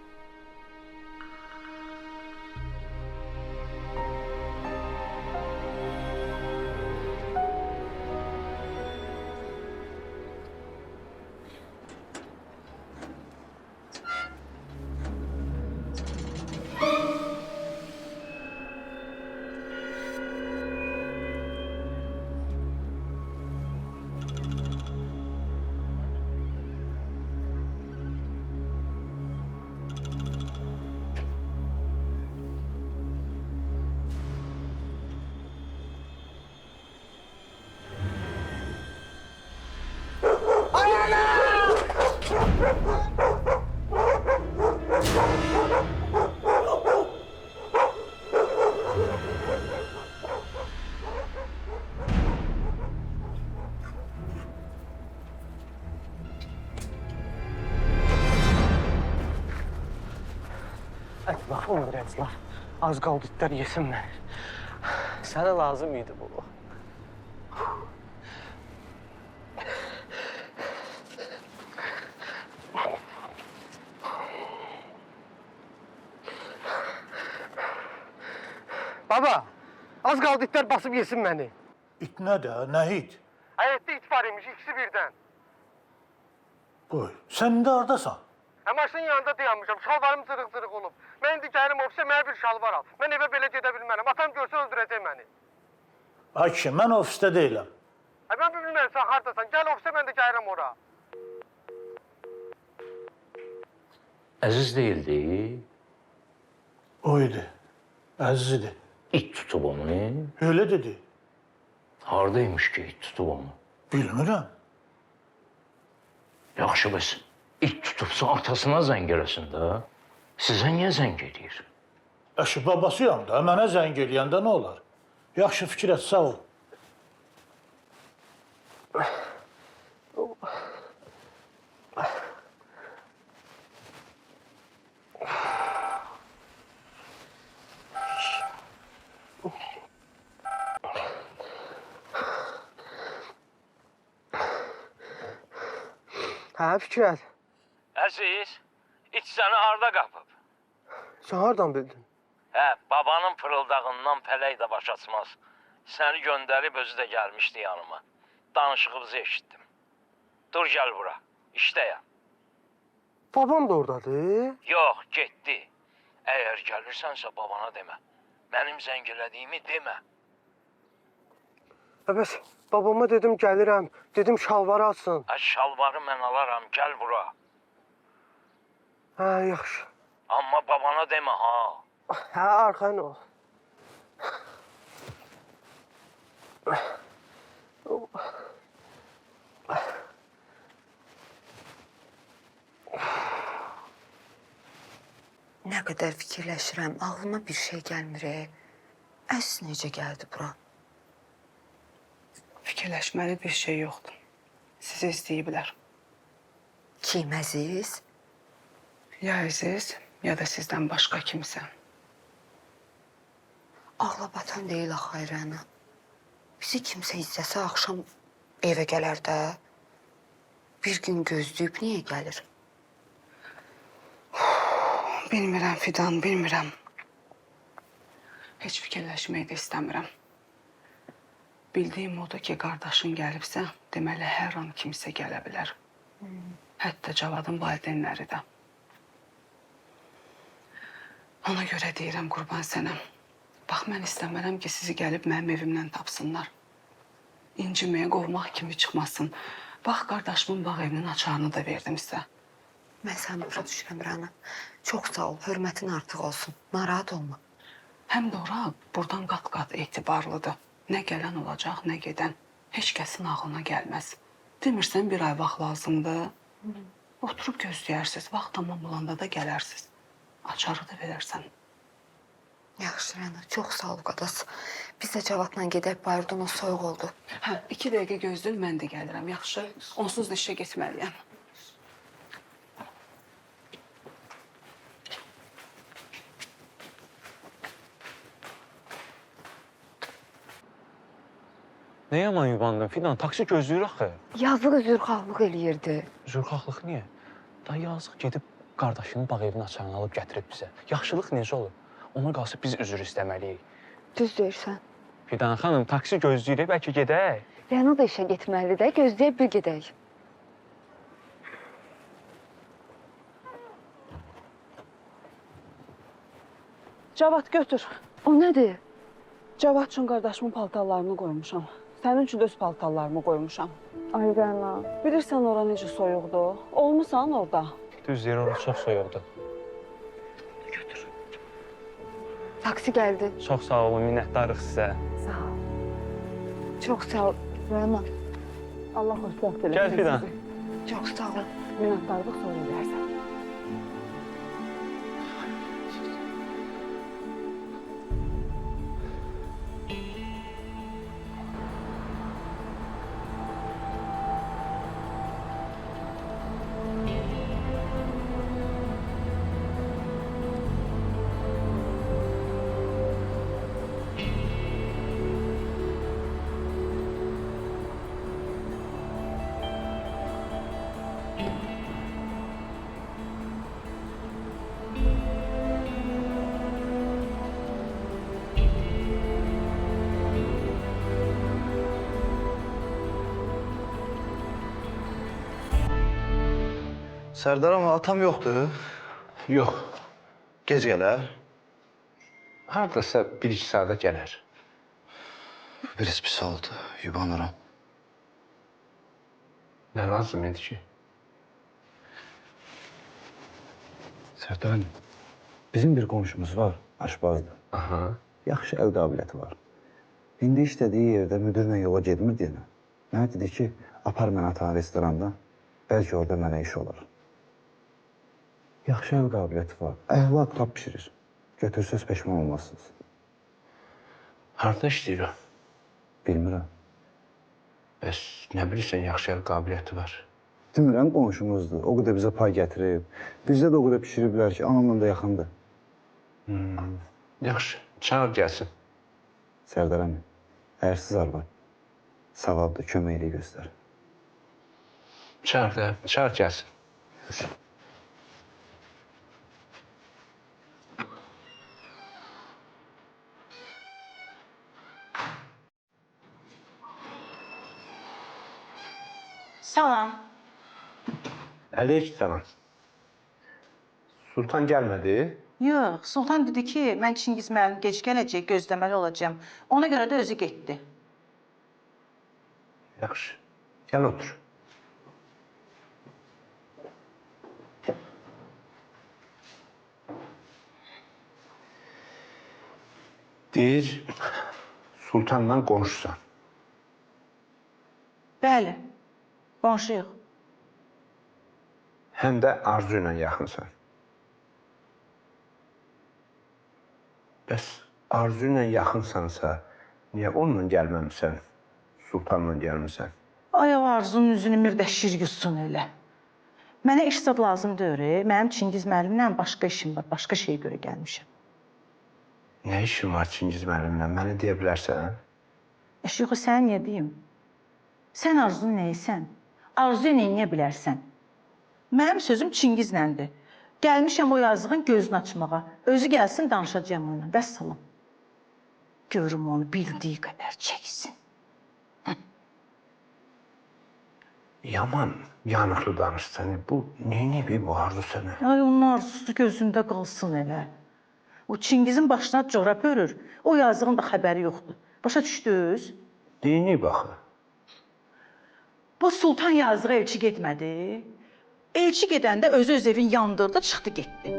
Baxın öyrəncilər, az qaldı itlər yesin məni. Sənə lazım idi bu. Baba, az qaldı itlər basıb yesin məni. İt nə də, nə it? Həyətdə it var imiş, ikisi birdən. Qoy, sən indi hardasan? Maşının yanında dayanmışam, şalvarım cırıq-cırıq olub. Mən indi gəlim ofisə, mənə bir şalvar al. Mən evə belə gedə bilmərəm, atam görsə öldürəcək məni. Ay kişi, mən ofisdə deyiləm. Mən bilmirəm, sən hardasan, gəl ofisə, mən də gəlirəm ora. Əziz deyildi. O idi, Əziz idi. İt tutub onu. Öyle dedi. Hardaymış ki it tutub onu? Bilmirəm. Yaxşı bəs, it tutubsa atasına zəng eləsin də. Sizə niyə zəng edir? Əşi, babasıyam da, mənə zəng eləyəndə nə olar? Yaxşı fikir et, sağ ol. Hə, Fikrət. Əziz, it səni harda qapıb? Sən hardan bildin? Hə, babanın pırıldağından pələk də baş açmaz. Səni göndərib özü də gəlmişdi yanıma. Danışığımızı eşitdim. Dur gəl bura, işdəyəm. Babam da oradadır. Yox, getdi. Əgər gəlirsənsə babana demə. Mənim zəng elədiyimi demə. Bəs babama dedim gəlirəm, dedim şalvarı açsın. Şalvarı mən alaram, gəl bura. Hə, yaxşı. Amma babana demə ha. Hə, arxayın ol. Nə qədər fikirləşirəm, ağlıma bir şey gəlmir. Əziz necə gəldi bura? Fikirləşməli bir şey yoxdur. Sizi istəyiblər. Kim Əziz? Ya Əziz, ya da sizdən başqa kimsə. Ağlabatan deyil axı Rəna. Bizi kimsə izləsə axşam evə gələr də. Bir gün gözləyib niyə gəlir? Bilmirəm Fidan, bilmirəm. Heç fikirləşməyi də istəmirəm. Bildiyim odur ki, qardaşın gəlibsə, deməli hər an kimsə gələ bilər. Hətta Cavadın valideynləri də. Ona görə deyirəm qurban sənə. Bax, mən istəmərəm ki, sizi gəlib mənim evimdən tapsınlar. İnciməyə qovmaq kimi çıxmasın. Bax, qardaşımın bağ evinin açarını da verdim sizə. Mən səni başa düşürəm Rəna. Çox sağ ol, hörmətin artıq olsun. Narahat olma. Həm də ora buradan qat-qat etibarlıdır. Nə gələn olacaq, nə gedən. Heç kəsin ağlına gəlməz. Demirsən bir ay vaxt lazımdır. Oturub gözləyərsiniz. Vaxt tamam olanda da gələrsiniz. Açarı da verərsən. Yaxşı Rəna, çox sağ ol qadas. Biz də Cavadla gedək, bayırdan o soyuq oldu. Hə, 2 dəqiqə gözləyin, mən də gəlirəm. Yaxşı, onsuz da işə getməliyəm. Nə yaman yubandın Fidan? Taksi gözləyir axı. Yazıq üzrxahlıq eləyirdi. Zürxahlıq niyə? Da yazıq gedib qardaşının bağ evinin açarını alıb gətirib bizə. Yaxşılıq necə olur? Ona qalsa biz üzr istəməliyik. Düz deyirsən. Fidan xanım, taksi gözləyir, bəlkə gedək. Rəna da işə getməlidir də, gözləyib bir gedək. Cavad götür. O nədir? Cavad üçün qardaşımın paltarlarını qoymuşam. Sənin üçün də öz paltarlarımı qoymuşam. Ay Rəna. Bilirsən ora necə soyuqdur. Olmusan orada. Düz deyir, orası çox soyuqdur. Taksi gəldi. Çox sağ olun, minnətdarıq sizə. Sağ ol. Çox sağ ol Rəna. Allah xoşbəxt eləsin. Gəl Fidan. Çox sağ ol. Minnətdarlıq sonra edərsən. Sərdar ama atam yoxdur. Yox, Gec gələr. hardasa 1-2 saata gələr. Biraz pis oldu. Yubanıram. Nə lazım idi ki? Sərdar, bizim bir qonşumuz var, aşbazdır. Aha. Yaxşı əl qabiliyyəti var. İndi işlədiyi yerdə müdürlə yola getmir deyənə. Mənə dedi ki, apar mən atan restoranda, bəlkə orada mənə iş olar. Yaxşı əl qabiliyyəti var, əhval qab pişirir. Götürsəz peşman olmazsınız. Harda işləyir o? Bilmirəm. Bəs nə bilirsən, yaxşı əl qabiliyyəti var. Demirəm, qonşumuzdur, o qədər bizə pay gətirib. Bizdə də o qədər pişiriblər ki, anamla da yaxındır. Yaxşı, çağır gəlsin. Sərdar əmi, ərsiz arvad, savabdır, köməkliyi göstər. Çağır da, çağır gəlsin. Salam. Əleyhissalam. Sultan gəlmədi? Yox, Sultan dedi ki, mən Çingiz müəllim gec gələcək, gözləməli olacağam. Ona görə də özü getdi. Yaxşı, gəl otur. Deyir, Sultanla qonşusan. Bəli, qonşuyuq. Həm də Arzu ilə yaxınsan. Bəs Arzu ilə yaxınsansa, niyə onunla gəlməmisən, Sultanla gəlmirsən? Ay Arzunun üzünü mürdəşir yutsun elə. Mənə iş zad lazım deyil. Mənim Çingiz müəllimlə başqa işim var, başqa şeyə görə gəlmişəm. Nə işin var Çingiz müəllimlə? Mənə deyə bilərsən? Yox, sənə niyə deyim? Sən Arzunun nəyisən? Arzuya neyə bilərsən? Mənim sözüm Çingizləndir. Gəlmişəm o yazığın gözünü açmağa. Özü gəlsin, danışacağım onunla. Vəssalam. Görüm onu bildiyi qədər çəksin. Yaman yanıqlı danışsan. Bu neyini bu Arzu sənə? Ay, onun arzusu gözündə qalsın elə. O Çingizin başına corab örür. O yazığın da xəbəri yoxdur. Başa düşdünüz? Neyini baxı? Bu Sultan yazığı elçi getmədi. Elçi gedəndə özü öz evin yandırdı, çıxdı getdi.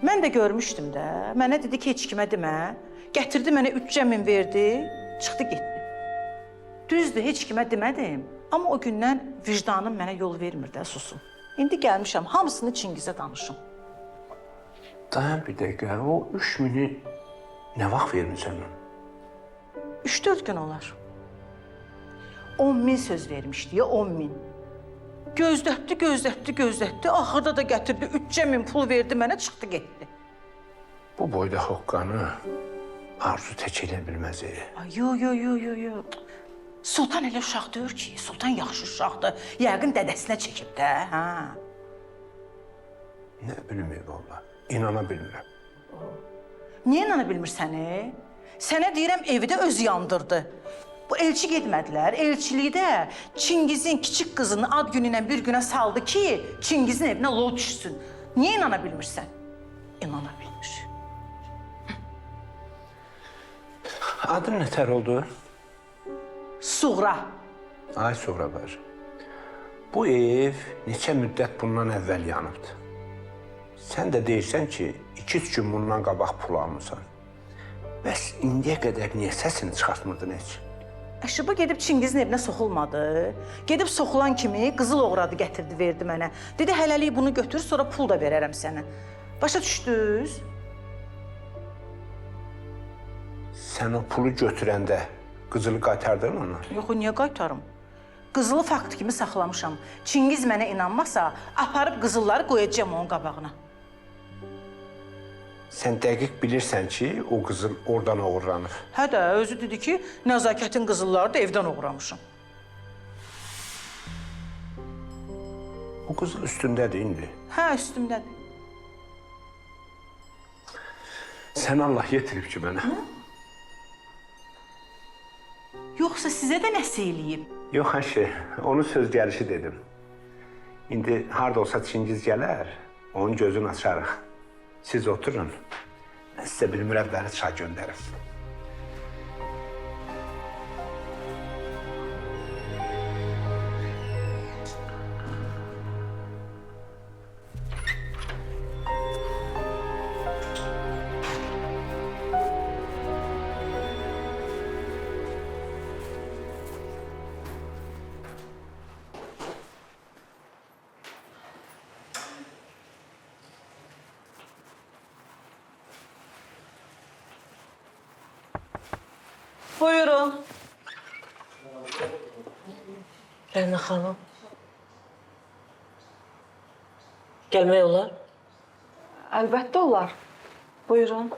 Mən də görmüşdüm də. Mənə dedi ki, heç kimə demə. Gətirdi mənə 3.000 verdi, çıxdı getdi. Düzdür, heç kimə demədim. Amma o gündən vicdanım mənə yol vermir də, susum. İndi gəlmişəm, hamısını Çingizə danışım. Dayan bir dəqiqə, o 3.000-i nə vaxt vermirsən? 3-4 gün olar. 10.000 söz vermişdi ya, 10.000. Gözlətdi. Axırda da gətirdi, 3.000 pul verdi mənə, çıxdı getdi. Bu boyda hoqqanı Arzu tək elə bilməz. Yox. Sultan elə uşaq deyir ki, Sultan yaxşı uşaqdır. Yəqin dədəsinə çəkib də, hə? Nə bilim valla, inana bilmirəm. Niyə inana bilmirsən? Sənə deyirəm evi də özü yandırdı. Bu elçi getmədilər. Elçilikdə Çingizin kiçik qızını ad günü ilə bir günə saldı ki, Çingizin evinə lol düşsün. Niyə inana bilmirsən? İnana bilmir. Adın nətər oldu? Suğra. Ay Suğra bacı. Bu ev neçə müddət bundan əvvəl yanıbdı. Sən də deyirsən ki, 2-3 gün bundan qabaq pul almısan. Bəs indiyə qədər niyə səsini çıxartmırdın heç? Əşrəbə gedib Çingizin evinə soxulmadı. Gedib soxulan kimi qızıl oğradı, gətirdi, verdi mənə. Dedi, hələlik bunu götür, sonra pul da verərəm sənə. Başa düşdünüz? Sən o pulu götürəndə qızılı qaytardın ona? Yox, niyə qaytarım? Qızılı fakt kimi saxlamışam. Çingiz mənə inanmasa, aparıb qızılları qoyacağam onun qabağına. Sən dəqiq bilirsən ki, o qızıl oradan oğurlanır. Hə də, özü dedi ki, nəzakətin qızılları da evdən oğramışım. O qızıl üstündədir indi. Hə, üstümdədir. Sən Allah yetirib ki mənə. Yoxsa sizə də nəsə eləyib? Yox, əşi, onu söz gəlişi dedim. İndi harda olsa Çingiz gələr, onun gözünü açarıq. Siz oturun, mən sizə bir mürəbbəli çay göndərim. Buyurun. Rəna xanım. Gəlmək olar? Əlbəttə olar. Buyurun.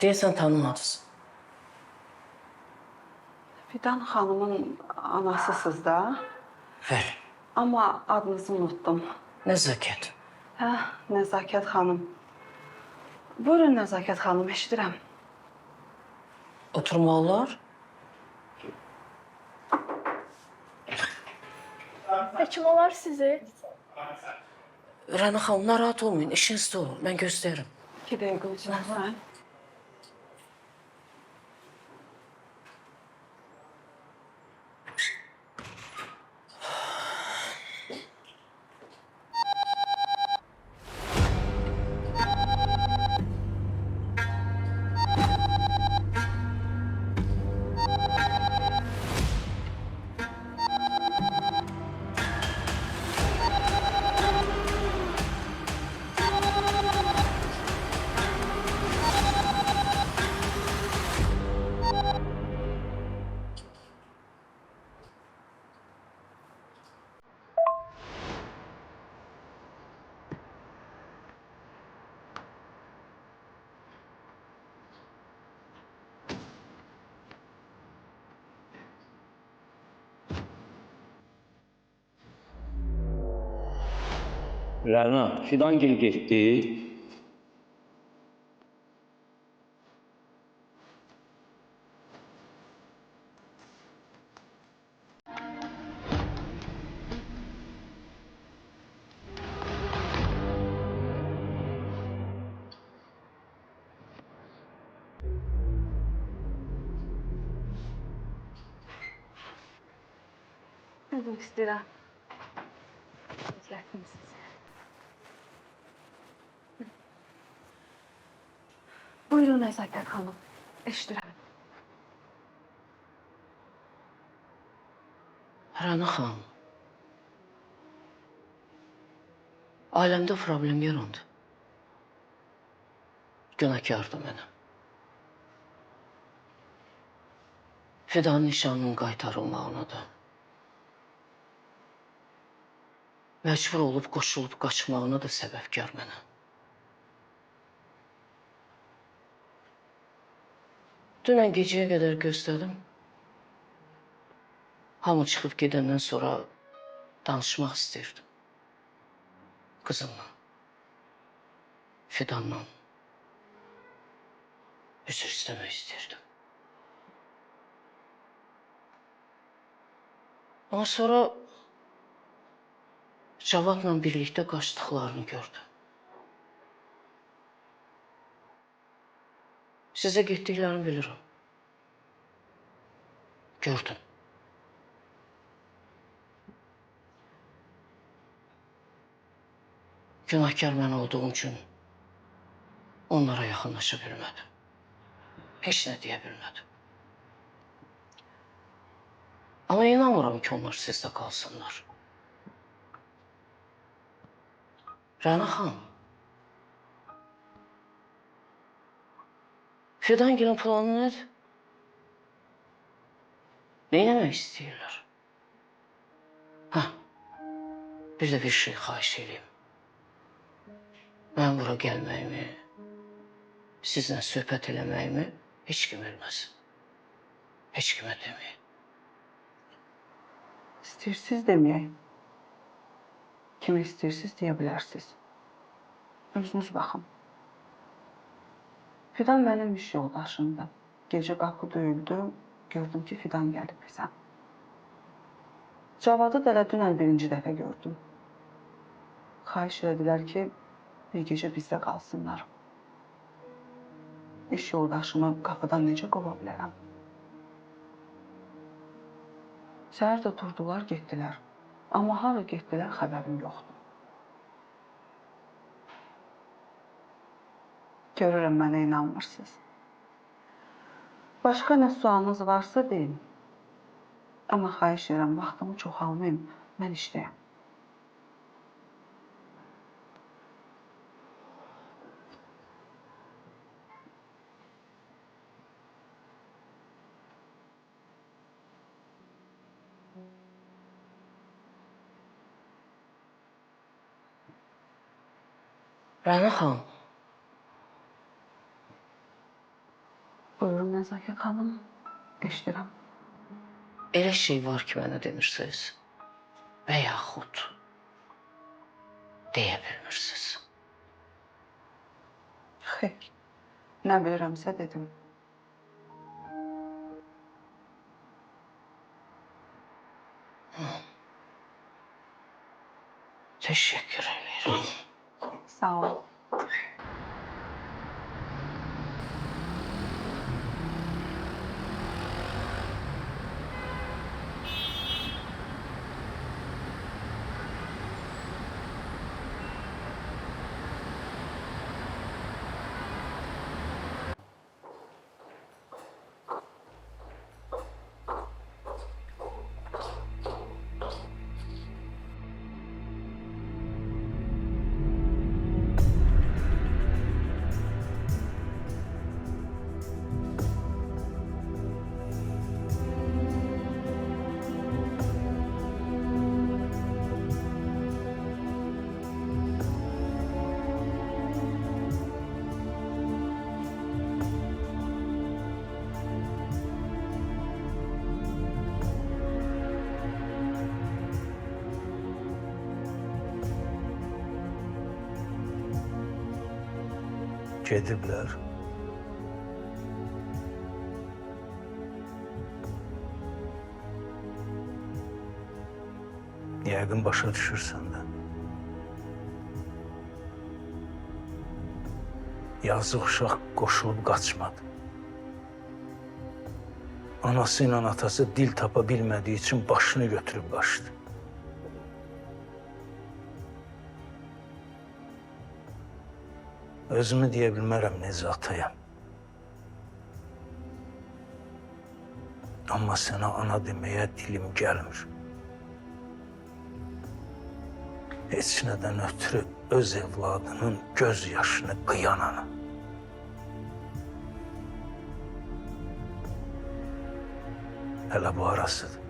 Deyəsən tanımadınız. Fidan xanımın anasısınız da. Ver. Amma adınızı unuttum. Nəzakət. Hə, Nəzakət xanım. Buyurun Nəzakət xanım, eşidirəm. Oturmaq olar? Həkim olar sizi. Rəna xanım, narahat olmayın, işinizdə o. Mən göstərim. 2 dəqiqə uzunsan. Rəna, Fidangil getdi. Üzr istəyirəm. Gözlətdim sizi. Buyurun Nəzakət xanım, eşidirəm. Rəna xanım. Ailəmdə problem yarandı. Günahkardır mənə. Fidanın nişanının qaytarılmağına da. Məcbur olub, qoşulub qaçmağına da səbəbkar mənə. Dünən gecəyə qədər gözlədim. Hamı çıxıb gedəndən sonra danışmaq istəyirdim. Qızımla, Fidanla. Üzr istəmək istəyirdim. Ama sonra Cavadla birlikdə qaçdıqlarını gördüm. Sizə getdiklərini bilirəm. Gördüm. Günahkar mən olduğum üçün onlara yaxınlaşa bilmədim. Heç nə deyə bilmədim. Ama inanmıram ki onlar sizdə qalsınlar. Rəna xanım, Fidangilin planı nədir? Ne demək istəyirlər? Bir də bir şey xahiş edeyim. Mən bura gəlməyimi, sizlə söhbət eləməyimi heç kim bilməsin. Heç kimə deməyin. İstəyirsiniz deməyək. Kimi istəyirsiniz deyə bilərsiniz. Özünüz baxın. Fidan mənim iş yoldaşımdır. Gecə qapı döyüldü, gördüm ki Fidan gəlib bizə. Cavadı da elə dünən birinci dəfə gördüm. Xahiş elədilər ki, bir gecə bizdə qalsınlar. İş yoldaşımı qapıdan necə qova bilərəm? Səhər də durdular, getdilər. Amma hara getdilər, xəbərim yoxdur. Görürəm, mənə inanmırsınız. Başqa nə sualınız varsa deyin. Amma xahiş edirəm, vaxtımı çoxalmayım, mən işləyəm. Rəna xanım, Buyurun Nəzakət xanım, eşidirəm. elə şey var ki mənə demirsiniz və yaxud deyə bilmirsiniz. Xeyr, nə bilirəmsə dedim. Teşekkür ederim. Sağ ol. Gediblər. Yəqin başa düşürsən də. Yazıq uşaq qoşulub qaçmadı. Anası ilə atası dil tapa bilmədiyi üçün başını götürüb qaçdı. Özümü deyə bilmərəm necə atayam. Amma sənə ana deməyə dilim gəlmir. Heç nədən ötürü öz evladının göz yaşını qıyan ana. Hələ bu arasıdır.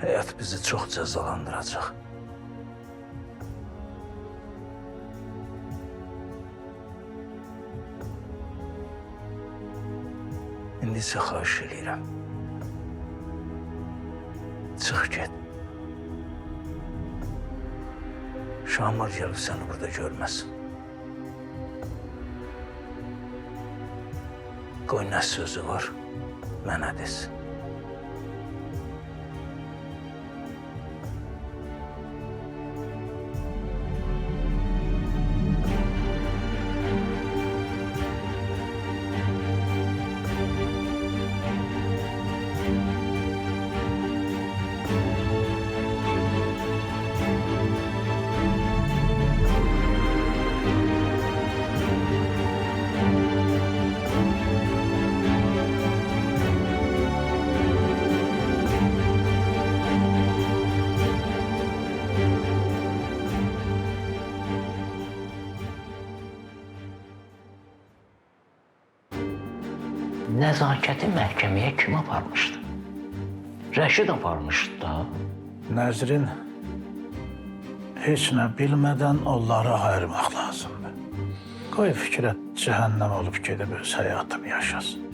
Həyat bizi çox cəzalandıracaq. İndisi xahiş edirəm. Çıx get. Şahmar gəlib səni burada görməsin. Qoy nə sözü var, mənə desin. Nəzakəti məhkəməyə kim aparmışdı? Rəşid aparmışdı da. Nəzrin heç nə bilmədən onları ayırmaq lazımdır. Qoy fikrət cəhənnəm olub gedib öz həyatını yaşasın.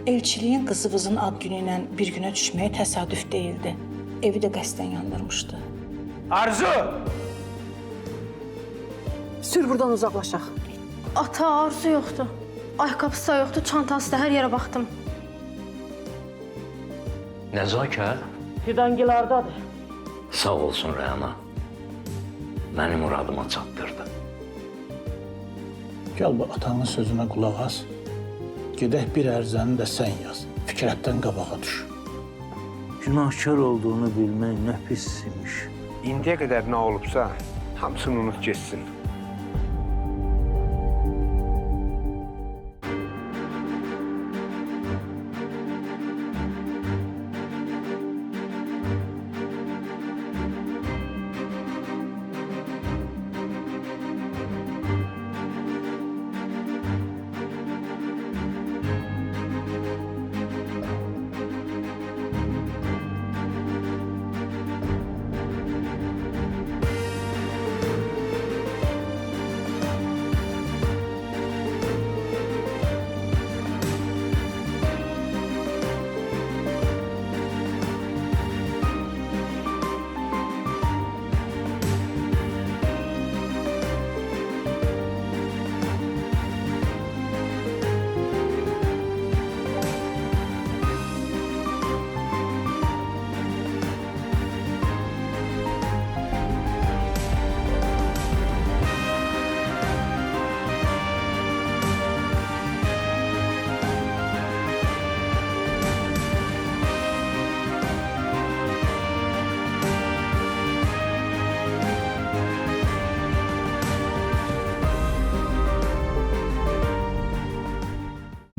Elçiliyin qızımızın ad günü ilə bir günə düşməyə təsadüf deyildi. Evi də qəsdən yandırmışdı. Arzu! Sür buradan uzaqlaşaq. Ata, Arzu yoxdur. Ayaqqabısı da yoxdur, çantası da, hər yerə baxdım. Nəzakət Fidangilardadır. sağ olsun Rəna. Mənim muradıma çatdırdı. Gəl bu atanın sözünə qulaq as. Gedək bir ərzəni də sən yaz. Fikrətdən qabağa düş. Günahkar olduğunu bilmək nə pis imiş. İndiyə qədər nə olubsa, hamısını unut geçsin.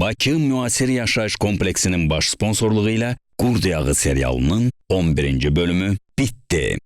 Bakı Müasir Yaşayış Kompleksinin baş sponsorluğuyla Qurd Yağı serialının 11. bölümü bitti.